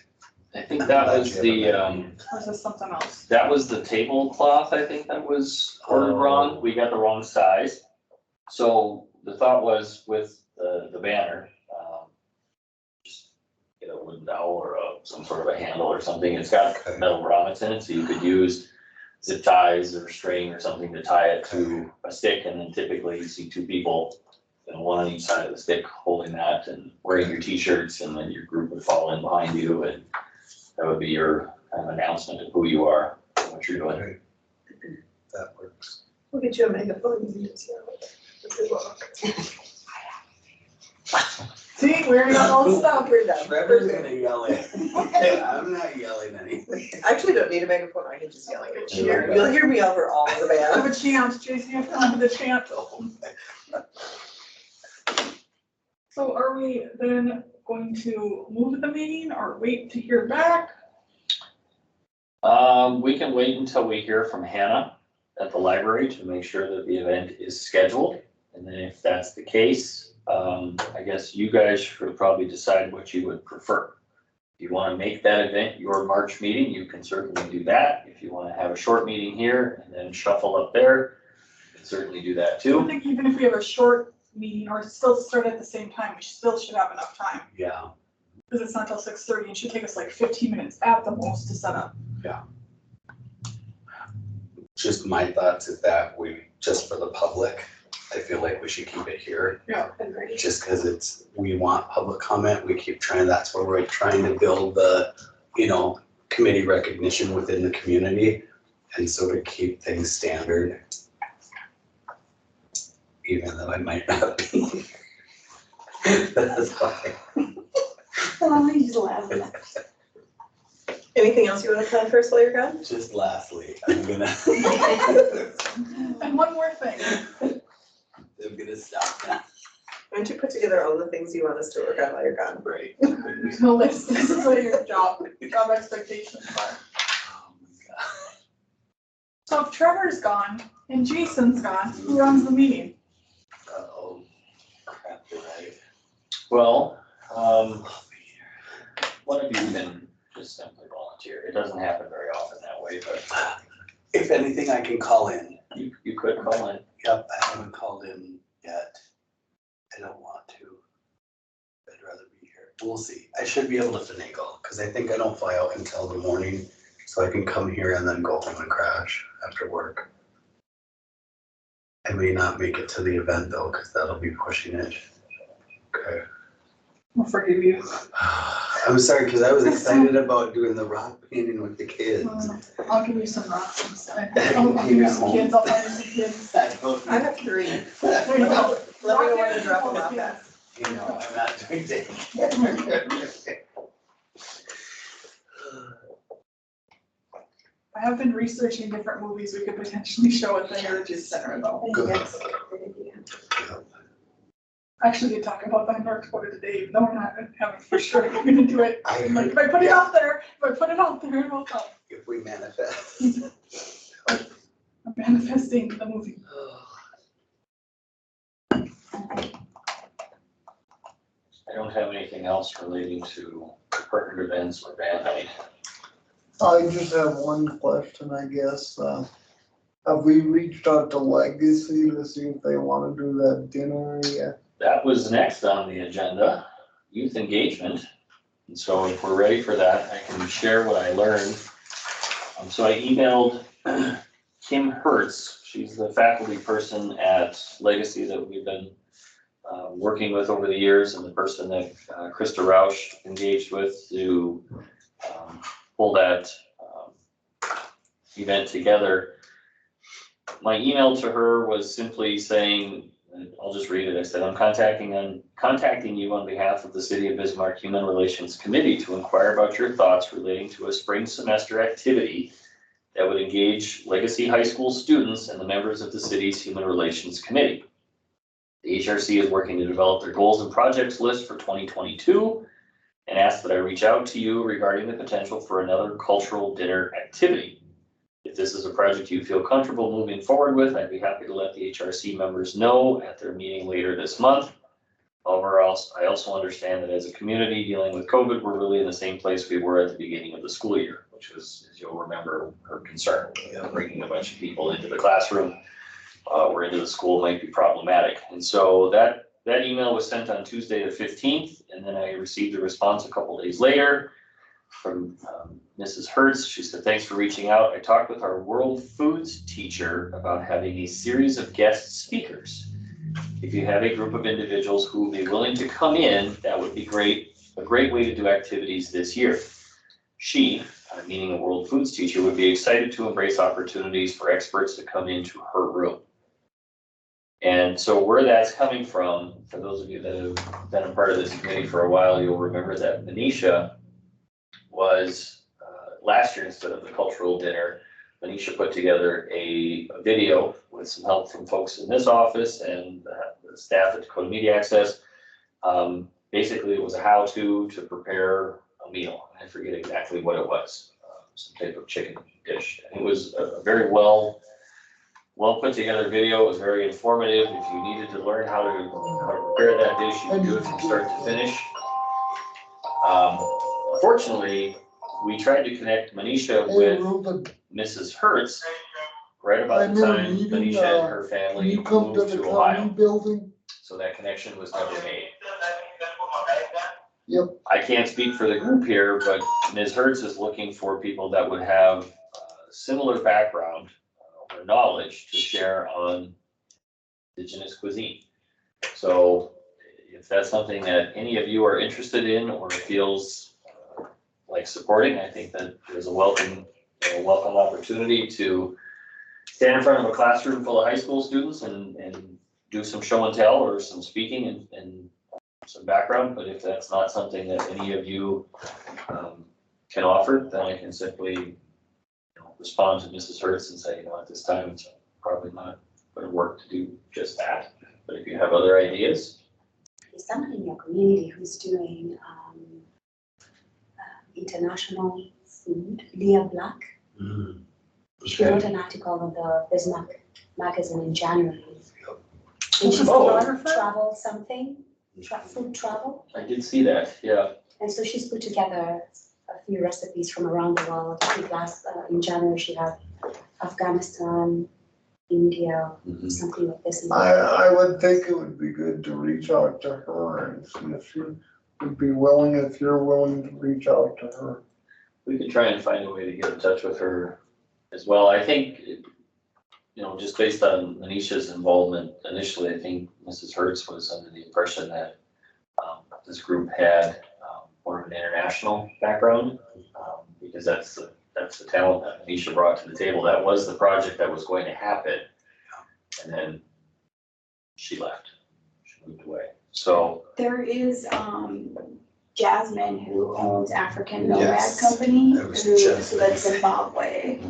I think that was the, or is this something else? that was the tablecloth, I think that was ordered wrong. We got the wrong size. So the thought was with the banner, just get a wooden dowel or some sort of a handle or something. It's got metal grommets in it, so you could use zip ties or string or something to tie it to a stick. And then typically you see two people, one on each side of the stick holding that and wearing your t-shirts, and then your group would fall in behind you, and that would be your kind of announcement of who you are, and what you're doing. Right. That works. We'll get you a megaphone, you can just yell it. Good luck. See, we already got all the stuff. We're done. Trevor's gonna yell it. I'm not yelling anything. I actually don't need a megaphone, I can just yell at you. Cheer. You'll hear me over all of the I have band. a chant, Jason, you have to come to the chant. So are we then going to move the meeting or wait to hear back? We can wait until we hear from Hannah at the library to make sure that the event is scheduled. And then if that's the case, I guess you guys should probably decide what you would prefer. If you want to make that event your March meeting, you can certainly do that. If you want to have a short meeting here and then shuffle up there, you can certainly do that I too. think even if we have a short meeting or still start at the same time, we still should have enough time. Yeah, Because it's not till 6:30 and should take us like 15 minutes at the most to set up. just my thoughts is that we, just for the public, I feel like we should keep it here. Agreed. Just because it's, we want public comment, we keep trying, that's where we're trying to build the, committee recognition within the community. And so to keep things standard, even though I might not be. That's fine. Oh, he's laughing. Anything else you want to plan first while you're gone? Just lastly, I'm gonna And one more thing, stop now. Why don't you put together all the things you want us to work on while you're gone? Right. so this is what your job expectations are. Oh my God. So if Trevor's gone and Jason's gone, who runs the meeting? Uh-oh, crap, you're right. Well, one of you can just simply volunteer. It doesn't happen very often that way, but If anything, I can call in. you could call in. Yep, I haven't called in yet. I don't want to. I'd rather be here. We'll see. I should be able to finagle, because I think I don't fly out until the morning, so I can come here and then go home and crash after work. I may not make it to the event though, because that'll be pushing it. Okay. I'll forgive you. I'm sorry, because I was excited about doing the rock painting with the kids. I'll give you some rocks instead. I'll give you some kids, I'll find you some kids. I have 3. There you go. Let me know when to drop them off at. You know, I'm not doing daycare. I have been researching different movies we could potentially show at the Heritage Center though. Good. Actually, we talk about that in North Dakota today, even though we're not having for sure we're gonna do it. I Like, heard, if I put it yeah. out there, it will come. if we manifest. I'm manifesting the movie. I don't have anything else relating to partner events or band night. I just have one question, I guess. Have we reached out to Legacy to see if they wanna do that dinner yet? That was next on the agenda, youth engagement. And so if we're ready for that, I can share what I learned. So I emailed Kim Hertz. She's the faculty person at Legacy that we've been working with over the years, and the person that Krista Rausch engaged with to pull that event together. My email to her was simply saying, I'll just read it. I said, I'm contacting you on behalf of the City of Bismarck Human Relations Committee to inquire about your thoughts relating to a spring semester activity that would engage Legacy High School students and the members of the city's Human Relations Committee. The HRC is working to develop their goals and projects list for 2022, and asked that I reach out to you regarding the potential for another cultural dinner activity. If this is a project you feel comfortable moving forward with, I'd be happy to let the HRC members know at their meeting later this month. However, I also understand that as a community dealing with COVID, we're really in the same place we were at the beginning of the school year, which was, as you'll remember, her concern. Bringing a bunch of people into the classroom or into the school might be problematic. And so that email was sent on Tuesday the 15th, and then I received a response a couple days later from Mrs. Hertz. She said, thanks for reaching out. I talked with our World Foods teacher about having a series of guest speakers. If you have a group of individuals who will be willing to come in, that would be great. A great way to do activities this year. She, meaning a World Foods teacher, would be excited to embrace opportunities for experts to come into her room. And so where that's coming from, for those of you that have been a part of this committee for a while, you'll remember that Manisha was, last year instead of the cultural dinner, Manisha put together a video with some help from folks in this office and the staff at Dakota Media Access. Basically, it was a how-to prepare a meal. I forget exactly what it was, some type of chicken dish. And it was a very well put together video. It was very informative. If you needed to learn how to prepare that dish, you could do it from start to finish. Unfortunately, we tried to connect Manisha with Mrs. Hertz right about the time Manisha and her family You come to moved the to county Ohio. building? So that connection was never made. Yep. I can't speak for the group here, but Ms. Hertz is looking for people that would have similar background or knowledge to share on Indigenous cuisine. So if that's something that any of you are interested in or feels like supporting, I think that there's a welcome opportunity to stand in front of a classroom full of high school students and do some show and tell or some speaking and some background. But if that's not something that any of you can offer, then I can simply respond to Mrs. Hertz and say, at this time, it's probably not going to work to do just that. But if you have other ideas. Is someone in your community who's doing international food, Leah Black? She wrote an article on the Bismarck magazine in January. And she's called Travel Something, Food Travel. I did see that, yeah. And so she's put together a few recipes from around the world. I think in January she had Afghanistan, India, something like this. I would think it would be good to reach out to her and see if she would be willing, if you're willing to reach out to her. We could try and find a way to get in touch with her as well. I think, just based on Manisha's involvement initially, I think Mrs. Hertz was under the impression that this group had more of an international background, because that's the talent that Manisha brought to the table. That was the project that was going to happen. And then she left, she moved away. So There is, Jasmine, who owns African Nomad Yes, Company, that was so Jasmine. that's Zimbabwe.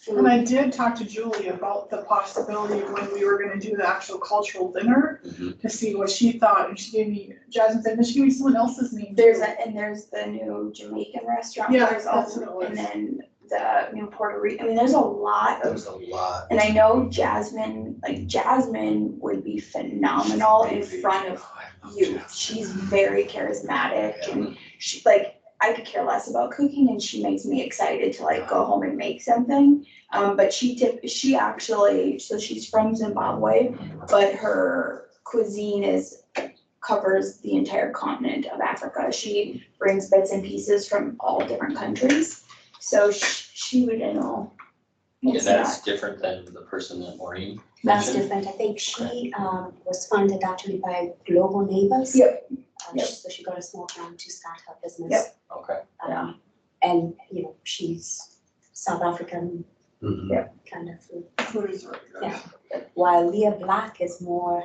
And I did talk to Julie about the possibility of when we were gonna do the actual cultural dinner, to see what she thought, and she gave me, Jasmine said, she gave me someone else's name. There's the new Jamaican restaurant, Yeah, there's that's also, what it and was. then the new Puerto Rico, there's a lot of. There's a lot. And I know Jasmine would be phenomenal in front of youth. She's very charismatic and she, I could care less about cooking and she makes me excited to go home and make something. But she actually, so she's from Zimbabwe, but her cuisine covers the entire continent of Africa. She brings bits and pieces from all different countries. So she would know. and It's that's not- different than the person that Maureen That's mentioned. different. I think she was funded actually by Global Neighbors. Yep. So she got a small grant to start her business. Yep. Okay. And, she's South African kind of food. Food is really good. Yeah. While Leah Black is more,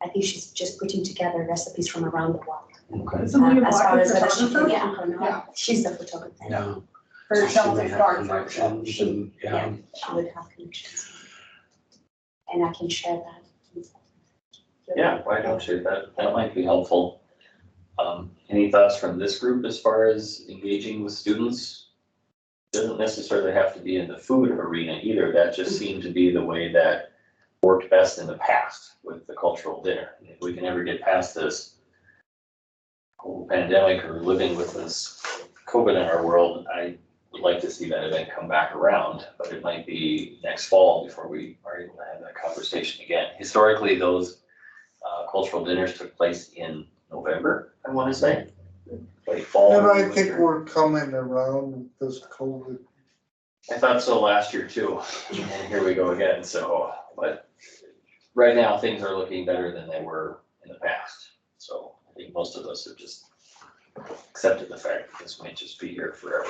I think she's just putting together recipes from around the world. Okay. Isn't Leah As Black far a as whether she photographer? can cook or not. Yeah. She's the photographer. Yeah. Her She channel's may like have dark. connections and, Yeah, she would have connections. And I can share that. Yeah, why don't you? That might be helpful. Any thoughts from this group as far as engaging with students? Doesn't necessarily have to be in the food arena either. That just seemed to be the way that worked best in the past with the cultural dinner. If we can ever get past this whole pandemic or living with this COVID in our world, I would like to see that event come back around, but it might be next fall before we are able to have that conversation again. Historically, those cultural dinners took place in November, I want to say, late fall. And I winter. think we're coming around with this COVID. I thought so last year too, and here we go again, so, but right now, things are looking better than they were in the past. So I think most of us have just accepted the fact that this might just be here forever.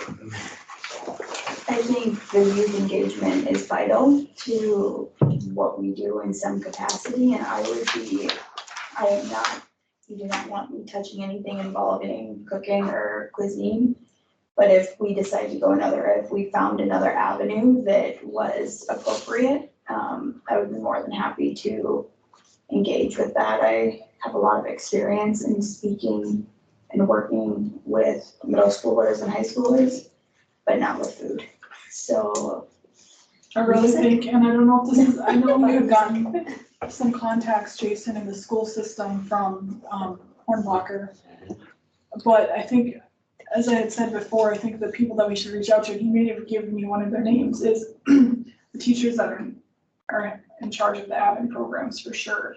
I think the youth engagement is vital to what we do in some capacity, and I you do not want me touching anything involving cooking or cuisine. But if we decide to go if we found another avenue that was appropriate, I would be more than happy to engage with that. I have a lot of experience in speaking and working with middle schoolers and high schoolers, but not with food. So I really think, and I don't know if this is, I know we have gotten some contacts, Jason, in the school system from Hornbacher. But I think, as I had said before, I think the people that we should reach out to, he may have given me one of their names, is the teachers that are in charge of the admin programs for sure.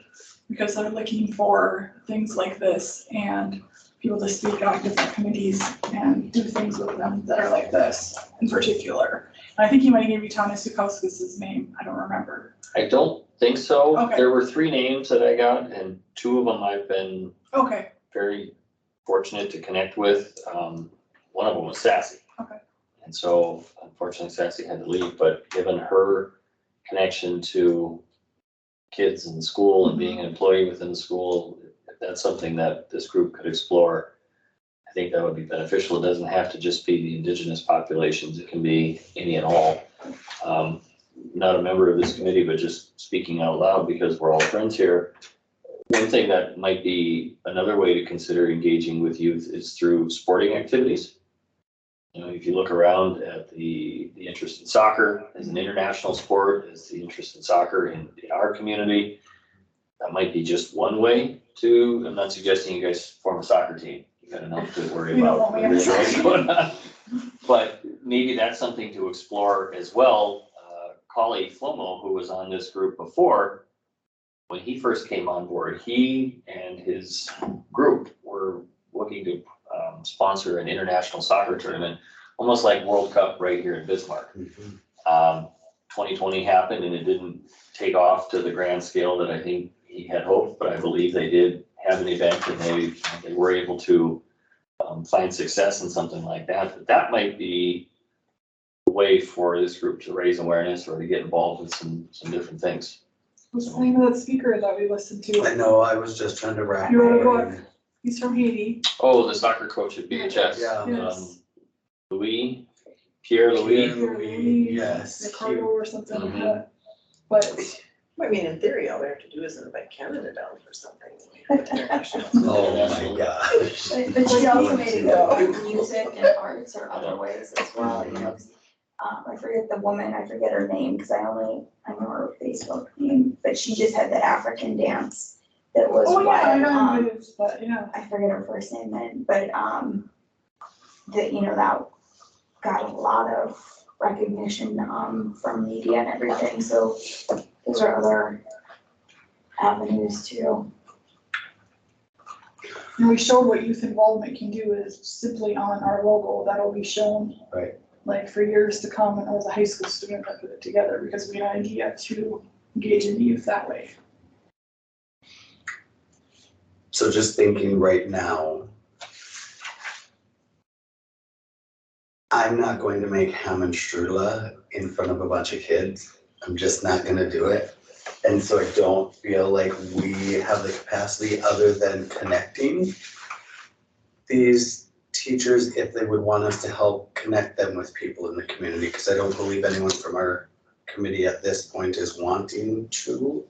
Because they're looking for things like this and people to speak on different committees and do things with them that are like this in particular. And I think he might have gave you Thomas Sukowskis' name, I don't remember. I don't think so. Okay. There were 3 names that I got, and 2 of them I've been Okay, very fortunate to connect with. One of them was Sassy. Okay. And so unfortunately Sassy had to leave, but given her connection to kids in the school and being an employee within the school, if that's something that this group could explore, I think that would be beneficial. It doesn't have to just be the indigenous populations. It can be any and all. Not a member of this committee, but just speaking out loud because we're all friends here. One thing that might be another way to consider engaging with youth is through sporting activities. You know, if you look around at the interest in soccer as an international sport, as the interest in soccer in our community, that might be just one way to, I'm not suggesting you guys form a soccer team. You got enough to worry We don't about. want me on the going on. But maybe that's something to explore as well. Collie Flomo, who was on this group before, when he first came on board, he and his group were looking to sponsor an international soccer tournament, almost like World Cup right here in Bismarck. 2020 happened and it didn't take off to the grand scale that I think he had hoped, but I believe they did have an event and they were able to find success in something like that. But that might be a way for this group to raise awareness or to get involved with some different things. what's the name of that speaker that we listened to? I know, I was just trying to wrap. You wrote a my book. brain. He's from Haiti. Oh, the soccer coach at BHS. Yeah. Yes. Pierre Louis. Yes. Ricardo or something like Mhm. that. But I mean, in theory, all we have to do is invite Canada down for something. Oh my gosh. But she also made it go with music and arts or other ways as well, you know. 'Cause, I forget the woman, I forget her name, because I know her Facebook name, but she just had the African dance that was oh yeah, I wild. know it is, but yeah. I forget her first name then, but that, you know, that got a lot of recognition from media and everything, so those are other avenues too. And we showed what youth involvement can do is simply on our logo, that'll be shown. Right. Like for years to come, and I was a high school student that put it together because we had an idea to engage in youth that way. So just thinking right now, I'm not going to make ham and strudel in front of a bunch of kids. I'm just not gonna do it. And so I don't feel like we have the capacity other than connecting these teachers if they would want us to help connect them with people in the community, because I don't believe anyone from our committee at this point is wanting to,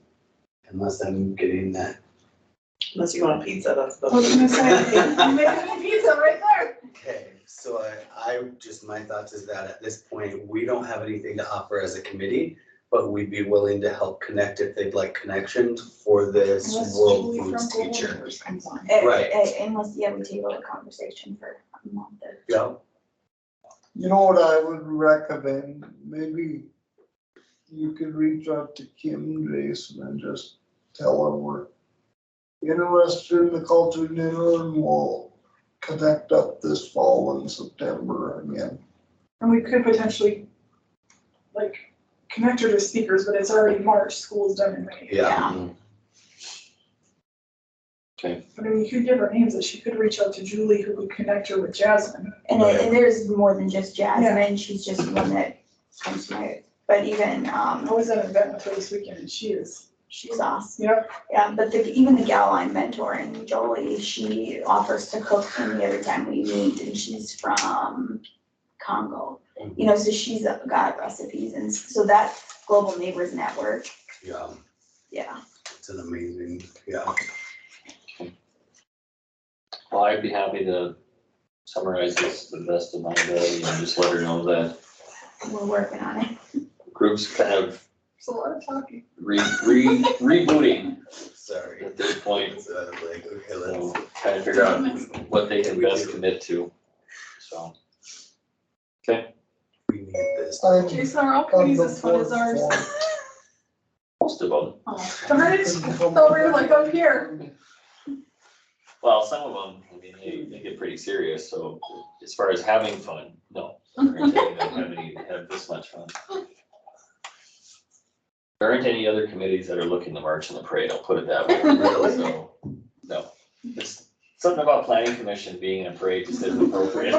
unless I'm getting that Unless you want pizza, that's I was the. gonna say, I'm making me pizza right there. Okay, so I just, my thoughts is that at this point, we don't have anything to offer as a committee, but we'd be willing to help connect if they'd like connections for this Unless World Julie from Foods Global teacher. Neighbors comes on. Right. Unless, yeah, we table the conversation for a month or. Yeah, You know what I would recommend, maybe you could reach out to Kim Jason and just tell her we're interested in the culture dinner and we'll connect up this fall in September again. And we could potentially, like, connect her to speakers, but it's already March, school's done in May. yeah, Okay, I mean, you could give her names, that she could reach out to Julie, who would connect her with Jasmine. And there's more than just Jasmine, she's just one that comes to my, but even, I was at an event with her this weekend and she is, she's awesome. yep, Yeah, but even the gal I'm mentoring, Jolie, she offers to cook for me every time we meet, and she's from Congo. You know, so she's got recipes, and so that Global Neighbors Network, yeah, yeah. it's an amazing, yeah. well, I'd be happy to summarize this to the best of my ability and just let her know that We're working on it. groups kind of it's a lot of talking. rebooting Sorry. at this point. So I was like, okay, So let's, trying to figure out what they can best commit to, so. Okay, we need this. I'm Jason, are all on committees the as fun as fourth ours? floor. most of them. Oh, darn it, over like up here. Well, some of them, I mean, they get pretty serious, so as far as having fun, no. There aren't have this much fun. There aren't any other committees that are looking to march in the parade, I'll put it that way. Really? So, no. It's something about planning commission being in a parade just isn't appropriate.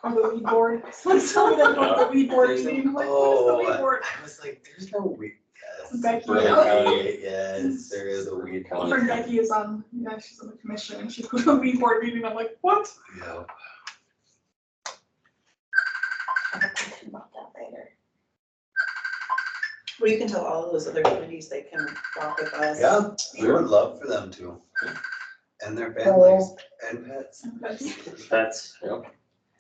On the weed board, someone's telling me about the weed board There's meeting, I'm like, oh, what is the weed board? I was like, there's no weed. Yes. Becky, Burley yeah. County. Yes, there is a weed. My friend Becky is on, yeah, she's on the commission, and she put a weed board meeting, I'm like, what? Yeah. I have a question about that later. Well, you can tell all of those other committees they can walk with us. Yeah, we would love for them to. And their families Hello. and pets. That's, yep.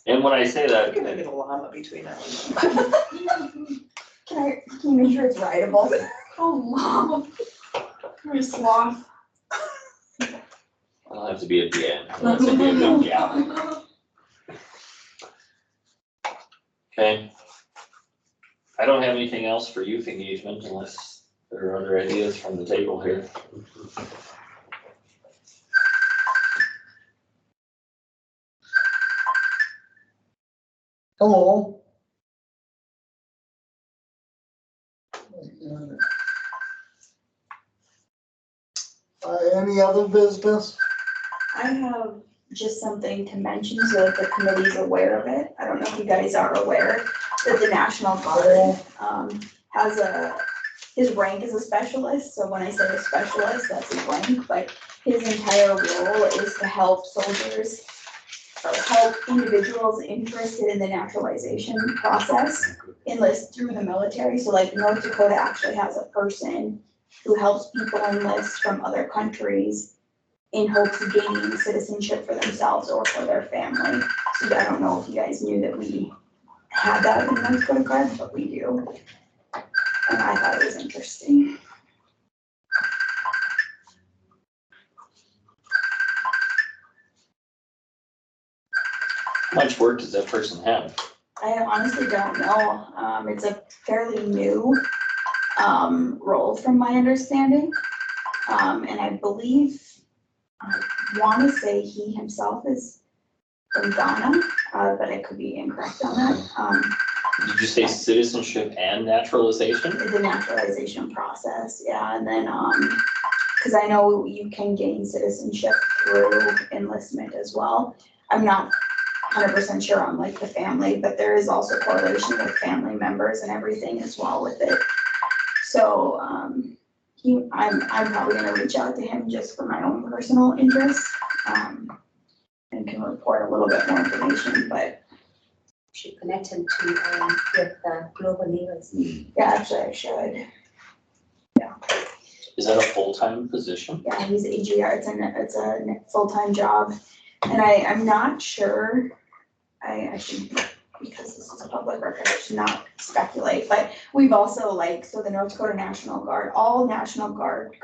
And when I say I that, think I get a llama between now and. Can you make sure it's rideable? Oh, mom. You're a sloth. I'll have to be at the end. I'll have to be a big gal. Okay. I don't have anything else for youth engagement unless there are other ideas from the table here. Hello. Any other business? I have just something to mention so that the committee's aware of it. I don't know if you guys are aware that the National Guard, has his rank is a specialist, so when I say a specialist, that's his rank, but his entire role is to help soldiers or help individuals interested in the naturalization process enlist through the military. So like North Dakota actually has a person who helps people enlist from other countries in hopes of gaining citizenship for themselves or for their family. So I don't know if you guys knew that we had that in North Dakota Guard, but we do. And I thought it was interesting. How much work does that person have? I honestly don't know. It's a fairly new role from my understanding. And I believe, I want to say he himself is from Ghana, but I could be incorrect on that. Did you say citizenship and naturalization? The naturalization process, yeah, and then, cause I know you can gain citizenship through enlistment as well. I'm not 100% sure on like the family, but there is also correlation with family members and everything as well with it. So, I'm probably gonna reach out to him just for my own personal interest, and can report a little bit more information, but Should connect him to, with Global Neighbors. yeah, actually I should. Is that a full-time position? Yeah, he's AGR, it's a full-time job, and I'm not sure, I should, because this is a public record, I should not speculate, but we've also so the North Dakota National Guard, all National Guard,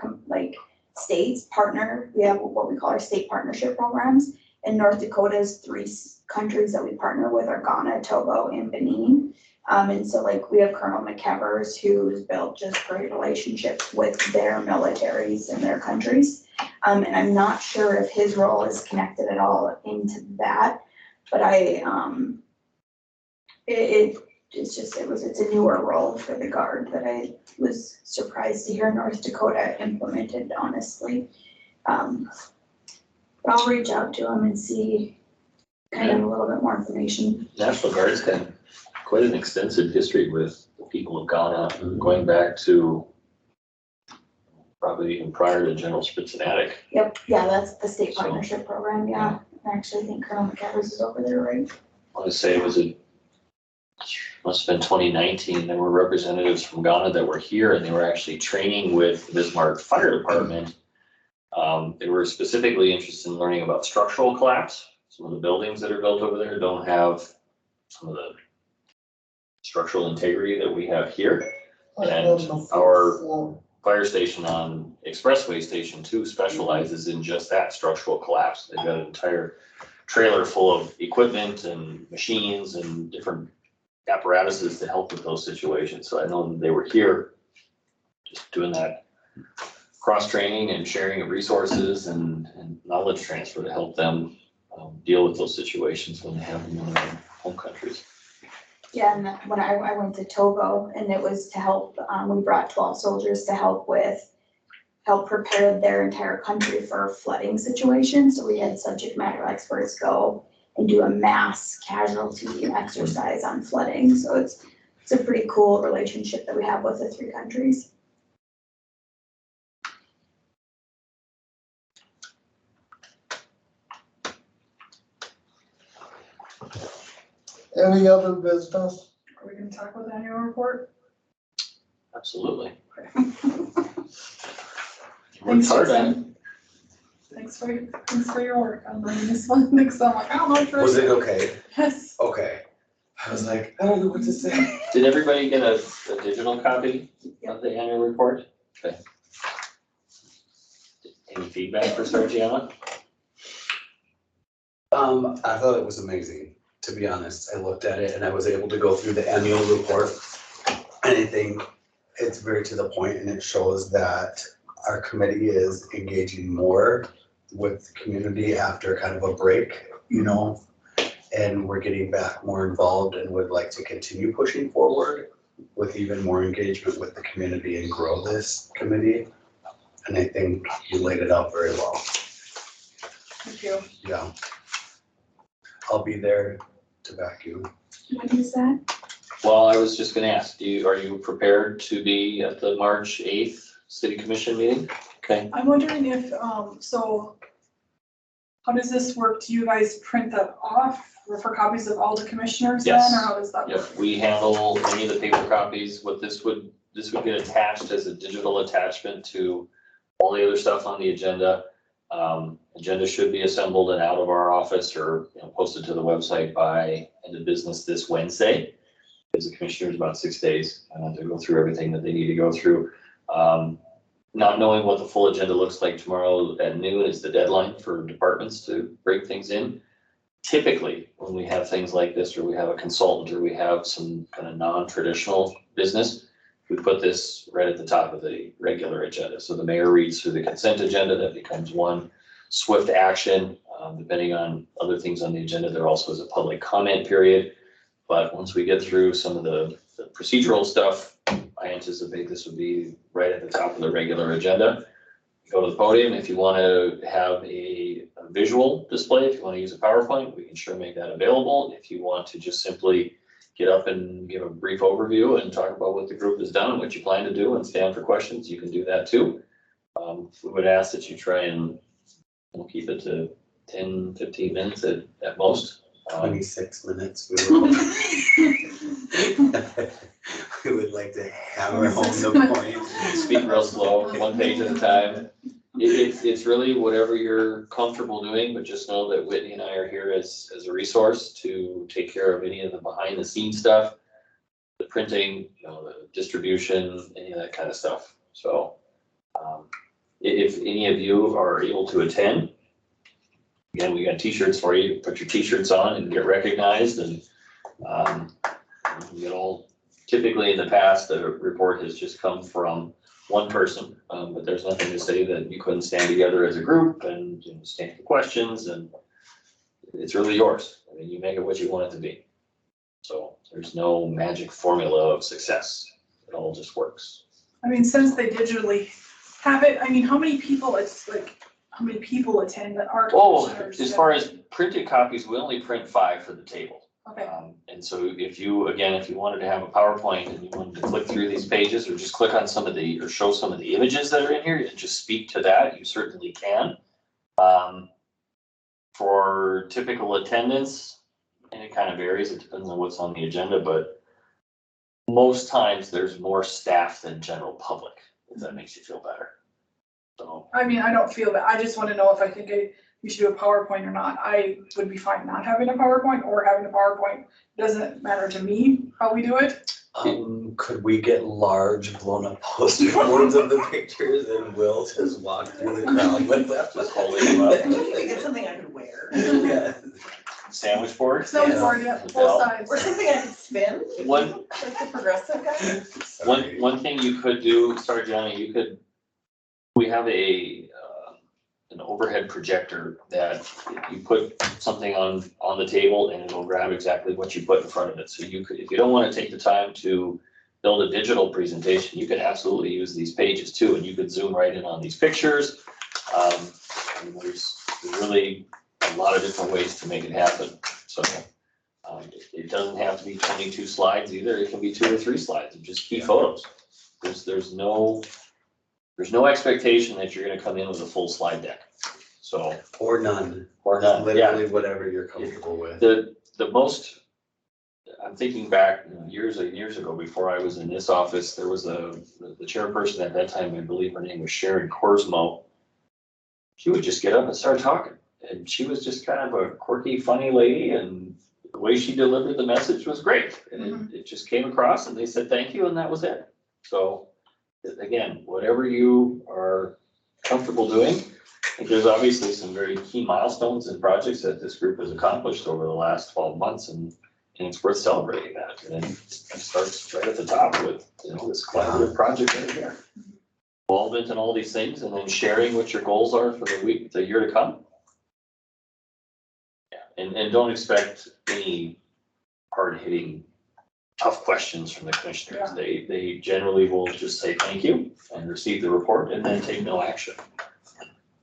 states partner, we have what we call our state partnership programs, and North Dakota's 3 countries that we partner with are Ghana, Togo, and Benin. And so we have Colonel McEvers, who's built just great relationships with their militaries in their countries. And I'm not sure if his role is connected at all into that, but it's a newer role for the Guard that I was surprised to hear North Dakota implemented, honestly. But I'll reach out to him and see kind of a little bit more information. National Guard's got quite an extensive history with the people of Ghana, going back to probably even prior to General Spitznatic. Yep, yeah, that's the state So- partnership program, yeah. I actually think Colonel McEvers is over there, right? I want to say must have been 2019, there were representatives from Ghana that were here and they were actually training with the Bismarck Fire Department. They were specifically interested in learning about structural collapse. Some of the buildings that are built over there don't have some of the structural integrity that we have here. And our fire station on Expressway Station 2 specializes in just that, structural collapse. They've got an entire trailer full of equipment and machines and different apparatuses to help with those situations. So I know they were here just doing that cross-training and sharing of resources and knowledge transfer to help them deal with those situations when they have them in their home countries. Yeah, and when I went to Togo, and it was to help, we brought 12 soldiers to help prepare their entire country for a flooding situation. So we had subject matter experts go and do a mass casualty exercise on flooding. So it's a pretty cool relationship that we have with the 3 countries. Any other business? Are we gonna talk about the annual report? Absolutely. Thanks, Worked hard on it. Jason. Thanks for your work on this one. Next, I'm like, I don't know what to Was write. it okay? Yes. Okay. I was like, I don't know what to say. Did everybody get a digital copy of the annual report? Okay. Any feedback for Sergiana? I thought it was amazing, to be honest. I looked at it and I was able to go through the annual report. And I think it's very to the point, and it shows that our committee is engaging more with the community after kind of a break, and we're getting back more involved and would like to continue pushing forward with even more engagement with the community and grow this committee. And I think you laid it out very well. Thank you. Yeah. I'll be there to back you. When is that? Well, I was just gonna ask, are you prepared to be at the March 8th city commission meeting? Okay, I'm wondering if, so how does this work? Do you guys print that off for copies of all the commissioners then, Yes. or how does that work? yep, we handle any of the paper copies. What this would get attached as a digital attachment to all the other stuff on the agenda. Agenda should be assembled and out of our office or posted to the website by end of business this Wednesday. Gives the commissioners about 6 days to go through everything that they need to go through. Not knowing what the full agenda looks like tomorrow at noon is the deadline for departments to bring things in. Typically, when we have things like this, or we have a consultant, or we have some kind of non-traditional business, we put this right at the top of the regular agenda. So the mayor reads through the consent agenda, that becomes one swift action. Depending on other things on the agenda, there also is a public comment period. But once we get through some of the procedural stuff, I anticipate this would be right at the top of the regular agenda. Go to the podium. If you want to have a visual display, if you want to use a PowerPoint, we can sure make that available. If you want to just simply get up and give a brief overview and talk about what the group has done, what you plan to do, and stand for questions, you can do that too. We would ask that you try and we'll keep it to 10, 15 minutes at most. 26 minutes. We were I would like to hammer home the point. Speak real slow, one page at a time. It's really whatever you're comfortable doing, but just know that Whitney and I are here as a resource to take care of any of the behind the scenes stuff. The printing, the distribution, any of that kind of stuff. So, if any of you are able to attend, again, we got t-shirts for you. Put your t-shirts on and get recognized, and typically in the past, the report has just come from one person, but there's nothing to say that you couldn't stand together as a group and stand for questions, and it's really yours. I mean, you make it what you want it to be. So there's no magic formula of success. It all just works. I mean, since they digitally have it, I mean, how many people attend that aren't Oh, commissioners? as far as printed copies, we only print 5 for the table. Okay, And so if you wanted to have a PowerPoint and you wanted to click through these pages or just click on or show some of the images that are in here and just speak to that, you certainly can. For typical attendance, and it kind of varies, it depends on what's on the agenda, but most times there's more staff than general public, if that makes you feel better. So, I mean, I don't feel that, I just wanna know if I think we should do a PowerPoint or not. I would be fine not having a PowerPoint or having a PowerPoint. Doesn't matter to me how we do it. Could we get large blown up poster boards of the pictures and Will just walk through the crowd with them? just holding them up. Maybe get something I could wear. Yeah. Sandwich board? Sandwich board, yeah, both sides. Or something I could spin, One, like the progressive guy. one thing you could do, sorry, Johnny, we have an overhead projector that you put something on the table and it'll grab exactly what you put in front of it. So you could, if you don't want to take the time to build a digital presentation, you could absolutely use these pages too, and you could zoom right in on these pictures. And there's really a lot of different ways to make it happen. So it doesn't have to be 22 slides either. It can be 2 or 3 slides of just key photos. There's no expectation that you're gonna come in with a full slide deck. So, Or none. or not, yeah. Literally whatever you're comfortable with. The most, I'm thinking back years and years ago, before I was in this office, there was the chairperson at that time, I believe her name was Sharon Korsmo. She would just get up and start talking, and she was just kind of a quirky, funny lady, and the way she delivered the message was great. And it just came across, and they said thank you, and that was it. So, again, whatever you are comfortable doing. I think there's obviously some very key milestones and projects that this group has accomplished over the last 12 months, and it's worth celebrating that. And then it starts right at the top with, this collaborative project right here. Involvement in all these things, and then sharing what your goals are for the year to come. Yeah, and don't expect any hard-hitting tough questions from the commissioners. Yeah. They generally will just say thank you and receive the report and then take no action.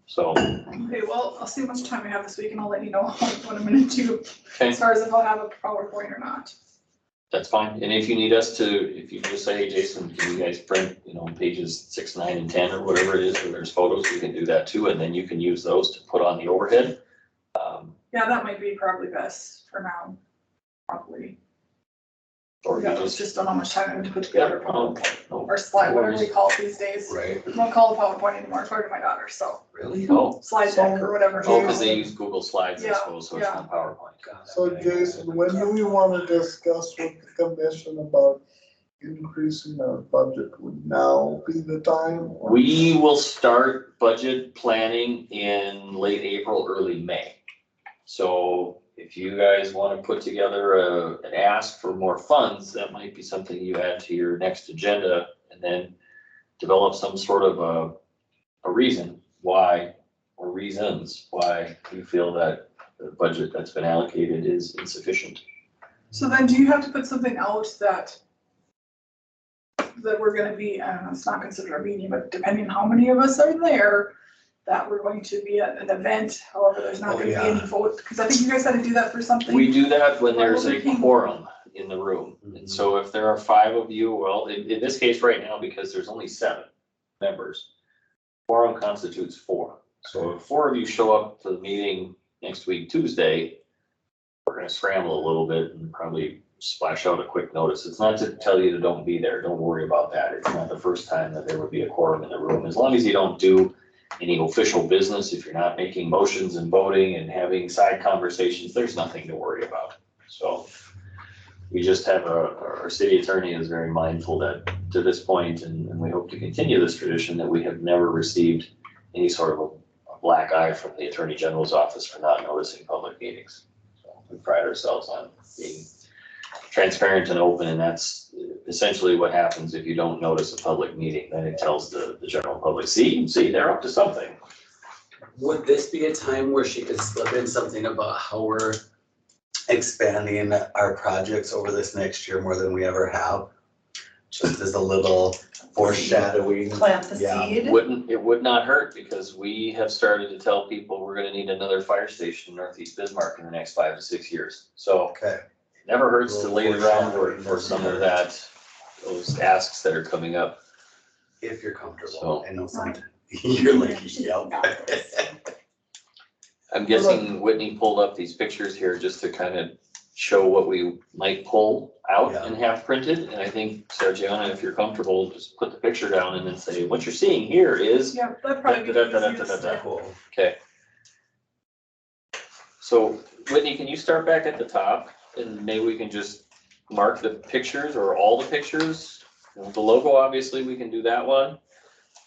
So. Okay, well, I'll see how much time we have this week and I'll let you know what I'm gonna do Okay. as far as if I'll have a PowerPoint or not. That's fine. And if you need us to, if you just say, hey, Jason, can you guys print, pages 6, 9, and 10 or whatever it is where there's photos, we can do that too. And then you can use those to put on the overhead. Yeah, that might be probably best for now, probably. Or you Yeah, just. just don't know how much time I have to put together a PowerPoint No, or slide, whatever they call it these days. Right. I don't call it PowerPoint anymore, according to my daughter, so Really? Oh, slide deck or whatever. because they use Google Slides, I Yeah, suppose, so it's yeah. not PowerPoint. So Jason, when do we wanna discuss with the commission about increasing our budget? Would now be the time? or- We will start budget planning in late April, early May. So if you guys want to put together an ask for more funds, that might be something you add to your next agenda, and then develop some sort of a reason why, or reasons why you feel that the budget that's been allocated is insufficient. So then do you have to put something out that we're gonna be, I don't know, it's not considered a meeting, but depending on how many of us are there, that we're going to be at an event, however, there's not Oh, gonna be yeah. any vote, because I think you guys had to do that for something. We do that when there's a Public quorum in the room. And so if there are 5 of you, well, in this case right now, because there's only 7 members, quorum constitutes 4. So if 4 of you show up to the meeting next week, Tuesday, we're gonna scramble a little bit and probably splash out a quick notice. It's not to tell you to don't be there. Don't worry about that. It's not the first time that there would be a quorum in the room. As long as you don't do any official business, if you're not making motions and voting and having side conversations, there's nothing to worry about. So we just have our city attorney is very mindful that to this point, and we hope to continue this tradition, that we have never received any sort of a black eye from the Attorney General's office for not noticing public meetings. So we pride ourselves on being transparent and open, and that's essentially what happens if you don't notice a public meeting. Then it tells the general public, see, they're up to something. Would this be a time where she could slip in something about how we're expanding our projects over this next year more than we ever have? Just as a little foreshadowing. Plant the Yeah. seed. It would not hurt, because we have started to tell people we're gonna need another fire station in Northeast Bismarck in the next 5 to 6 years. So Okay, never hurts to lay the groundwork for some of that, those asks that are coming up. if you're comfortable. So- I know sometimes you're like, yep. I'm guessing Whitney pulled up these pictures here just to kind of show what we might pull out Yeah. and have printed. And I think, Sargiana, if you're comfortable, just put the picture down and then say, what you're seeing here is. Yeah, that'd probably be the easiest. Cool. Okay. So Whitney, can you start back at the top and maybe we can just mark the pictures or all the pictures? You know, the logo, obviously, we can do that one.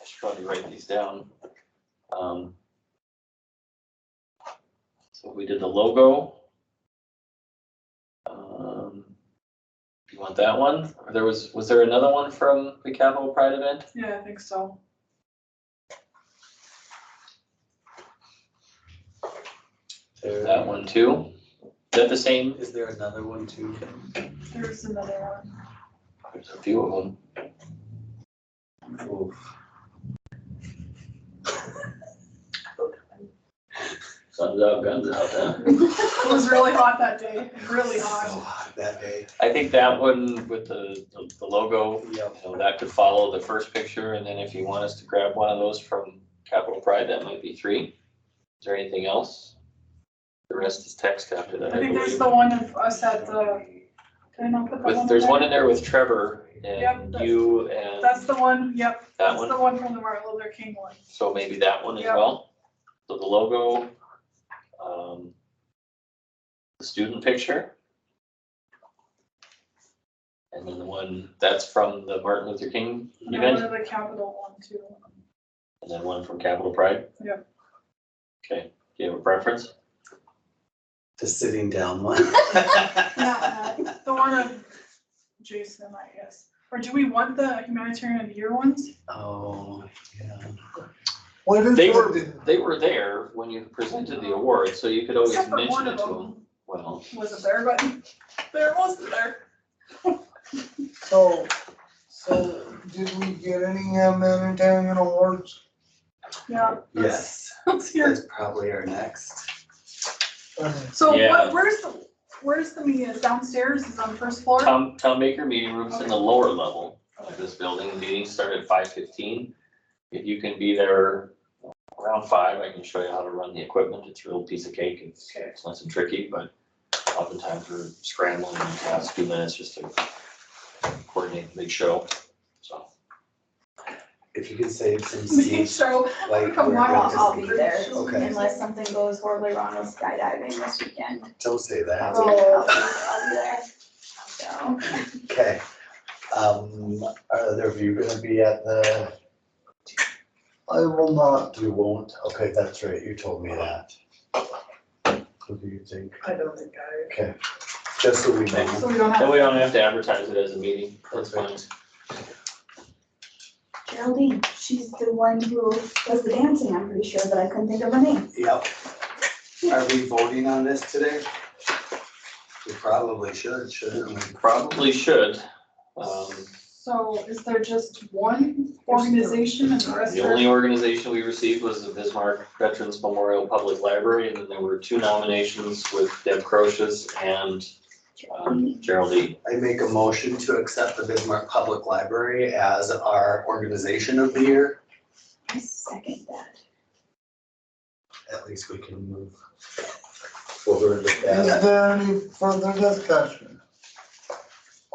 I should probably write these down. So we did the logo. You want that one? Or was there another one from the Capital Pride event? Yeah, I think so. That one too? Is that the same? Is there another one too? There's another one. There's a few of them. Oof. Sun's out, guns out, huh? It was really hot that day, really So hot. hot that day. I think that one with the logo, Yep. you know, that could follow the first picture, and then if you want us to grab one of those from Capital Pride, that might be 3. Is there anything else? The rest is text after that, I I think there's believe. the one of us at the, did I not put that one in There's there? one in there with Trevor Yep, and that's- you and, That's the one, yep, That that's one? the one from the Martin Luther King one. so maybe that one as Yep. well. So the logo, the student picture. And then the one, that's from the Martin Luther King And then event, one of the Capitol one too. and then one from Capital Pride? Yep. Okay, do you have a preference? The sitting down one. The one of Jason, I guess. Or do we want the humanitarian of the year ones? Oh, yeah. What is They it? were there when you presented the award, so you could always Except for mention one it of to them. them Well, wasn't there, but there wasn't there. So did we get any humanitarian awards? Yeah. Yes, Let's hear. that's probably our next. So Yeah. where's the media? It's downstairs, it's on the first floor? Tom Baker meeting room's in the lower level of this building. The meetings start at 5:15. If you can be there around 5, I can show you how to run the equipment. It's a real piece of cake. It's nothing tricky, but oftentimes we're scrambling in the last few minutes just to coordinate the big show, so. If you could save some Big seats, show. like. Come we're on, gonna- I'll be there Okay. unless something goes horribly wrong with skydiving this weekend. Don't say that. I'll be there. So, Okay. Are either of you gonna be at the, I will not. you won't? Okay, that's right, you told me that. What do you think? I don't think I. Okay, just so we know. So we don't have. And we don't have to advertise it as a meeting, that's fine. Geraldine, she's the one who does the dancing, I'm pretty sure, but I couldn't think of her name. Yep. Are we voting on this today? We probably should, shouldn't we? Probably should. So is there just one organization and the rest The are? only organization we received was the Bismarck Veterans Memorial Public Library, and then there were 2 nominations with Deb Crocius and Geraldine. I make a motion to accept the Bismarck Public Library as our organization of the year. I second that. At least we can move forward with Is that. there any further discussion?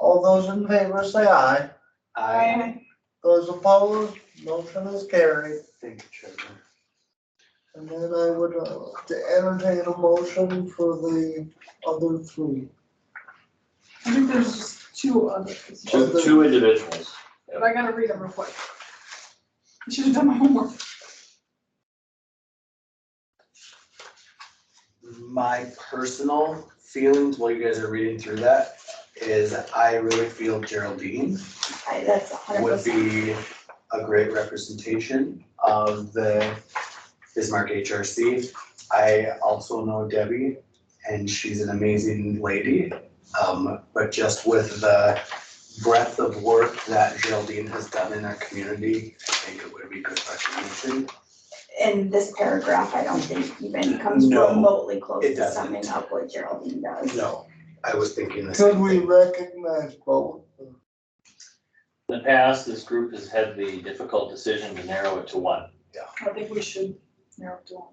All those in favor say aye. Those opposed, motion is carried. Thank you, Treasurer. And then I would to entertain a motion for the other three. I think there's just two others, Two individuals. but I gotta read them real quick. I should have done my homework. My personal feelings while you guys are reading through that is I really feel Geraldine That's 100%. would be a great representation of the Bismarck HRC. I also know Debbie, and she's an amazing lady. But just with the breadth of work that Geraldine has done in our community, I think it would be good recognition. In this paragraph, I don't think even comes No, remotely close it to doesn't. summing up what Geraldine does. No, I was thinking the Could same we thing. recognize both? In the past, this group has had the difficult decision to narrow it to one. I think we should narrow it down.